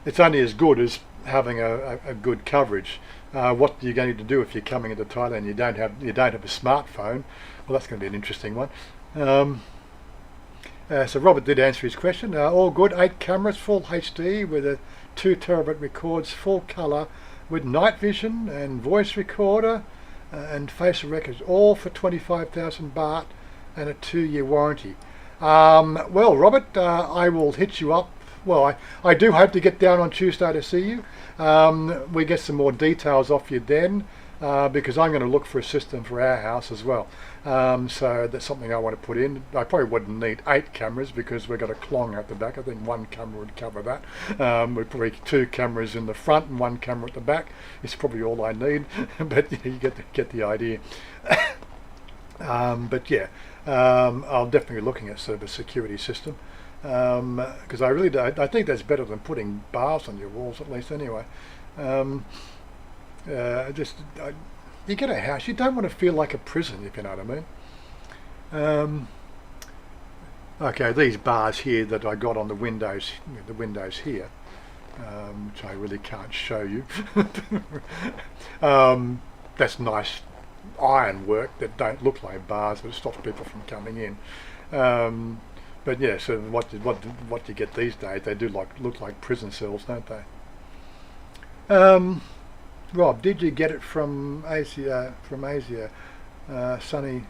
it's only as good as having a good coverage. What are you going to do if you're coming into Thailand? You don't have a smartphone. Well, that's going to be an interesting one. So Robert did answer his question. All good. 8 cameras, full HD with a 2 terabyte records, full color with night vision and voice recorder and facial records, all for 25,000 baht and a 2-year warranty. Well, Robert, I will hit you up. Well, I do hope to get down on Tuesday to see you. We get some more details off you then, because I'm going to look for a system for our house as well. So that's something I want to put in. I probably wouldn't need 8 cameras because we've got a clong out the back. I think 1 camera would cover that. We'd probably 2 cameras in the front and 1 camera at the back. It's probably all I need, but you get the idea. But yeah, I'll definitely be looking at sort of a security system. Because I think that's better than putting bars on your walls, at least anyway. You get a house, you don't want to feel like a prison, if you know what I mean. Okay, these bars here that I got on the windows here, which I really can't show you. That's nice iron work that don't look like bars, but it stops people from coming in. But yeah, so what you get these days, they do look like prison cells, don't they? Rob, did you get it from Asia? Sonny,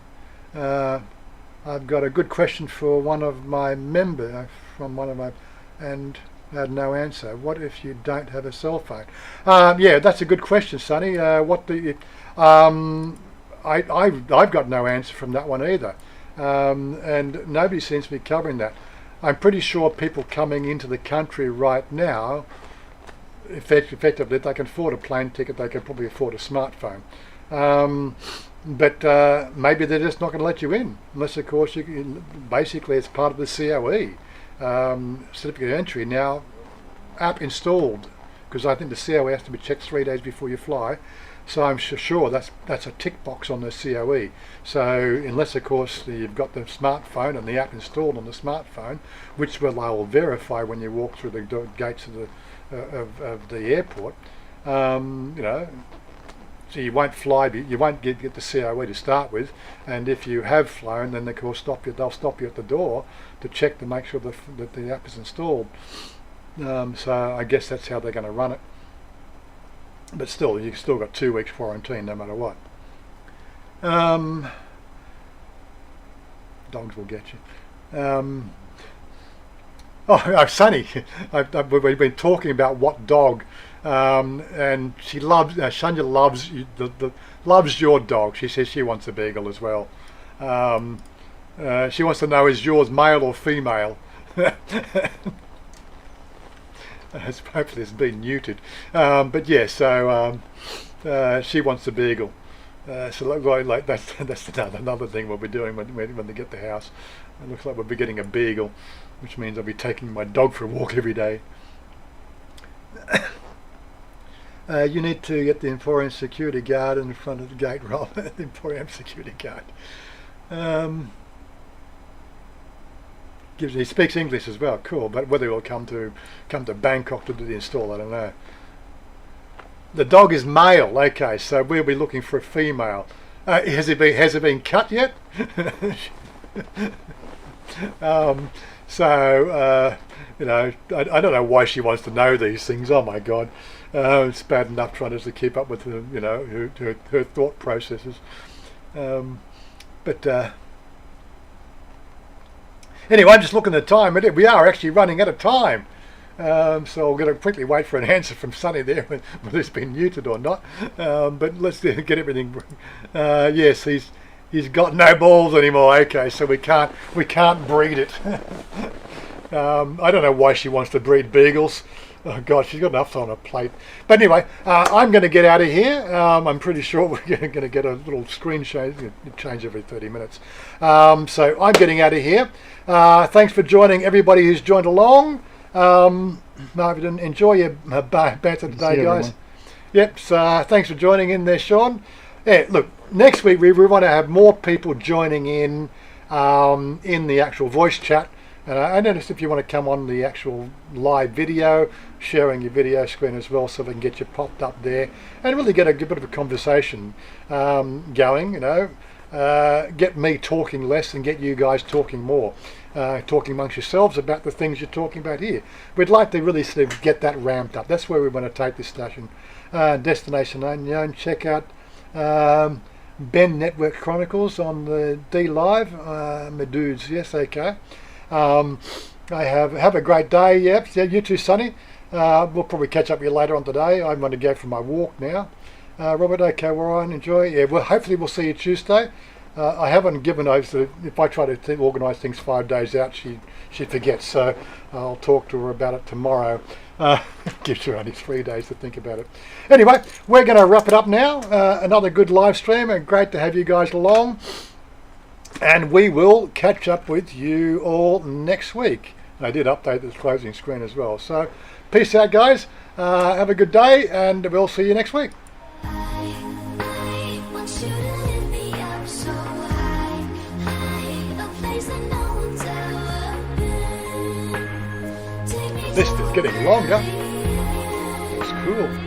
I've got a good question for one of my members and had no answer. What if you don't have a cell phone? Yeah, that's a good question, Sonny. I've got no answer from that one either. And nobody seems to be covering that. I'm pretty sure people coming into the country right now, effectively, they can afford a plane ticket, they can probably afford a smartphone. But maybe they're just not going to let you in, unless of course basically it's part of the COE, certificate of entry. Now, app installed, because I think the COE has to be checked 3 days before you fly. So I'm sure that's a tick box on the COE. So unless of course you've got the smartphone and the app installed on the smartphone, which they'll verify when you walk through the gates of the airport, so you won't fly, you won't get the COE to start with, and if you have flown, then of course they'll stop you at the door to check to make sure that the app is installed. So I guess that's how they're going to run it. But still, you've still got 2 weeks quarantine no matter what. Dogs will get you. Sonny, we've been talking about what dog, and she loves, Chanya loves your dog. She says she wants a beagle as well. She wants to know, is yours male or female? Hopefully it's been neutered, but yeah. So she wants a beagle. So like that's another thing we'll be doing when they get the house. It looks like we'll be getting a beagle, which means I'll be taking my dog for a walk every day. You need to get the Emporium security guard in front of the gate, Rob. The Emporium security guard. He speaks English as well, cool, but whether he'll come to Bangkok to do the install, I don't know. The dog is male, okay, so we'll be looking for a female. Has it been cut yet? I don't know why she wants to know these things. Oh my God, it's bad enough trying to keep up with her thought processes. Anyway, I'm just looking at the time. We are actually running out of time. So I'm going to quickly wait for an answer from Sonny there, whether it's been neutered or not. But let's get everything. Yes, he's got no balls anymore. Okay, so we can't breed it. I don't know why she wants to breed beagles. Oh God, she's got enough on her plate. But anyway, I'm going to get out of here. I'm pretty sure we're going to get a little screen change every 30 minutes. So I'm getting out of here. Thanks for joining everybody who's joined along. Marvin, enjoy your banter today, guys. Everyone. Yep. So thanks for joining in there, Sean. Yeah. Look, next week we want to have more people joining in the actual voice chat. And I noticed if you want to come on the actual live video, sharing your video screen as well, so we can get you popped up there and really get a good bit of a conversation going. You know, get me talking less and get you guys talking more, talking amongst yourselves about the things you're talking about here. We'd like to really sort of get that ramped up. That's where we want to take this station. Destination Unknown. Check out Ben Network Chronicles on the D Live. My dudes, yes, okay. I have a great day. Yep, yeah, you too, Sonny. We'll probably catch up with you later on today. I'm going to go for my walk now. Robert, okay, Warren, enjoy. Yeah, well, hopefully we'll see you Tuesday. I haven't given over. If I try to organise things 5 days out, she forgets. So I'll talk to her about it tomorrow. Gives her only 3 days to think about it. Anyway, we're going to wrap it up now. Another good live stream, and great to have you guys along. And we will catch up with you all next week. I did update this closing screen as well. So peace out, guys. Have a good day, and we'll see you next week. I want you to lift me up so high, a place that no one's ever been. Take me This is getting longer. to It's cool.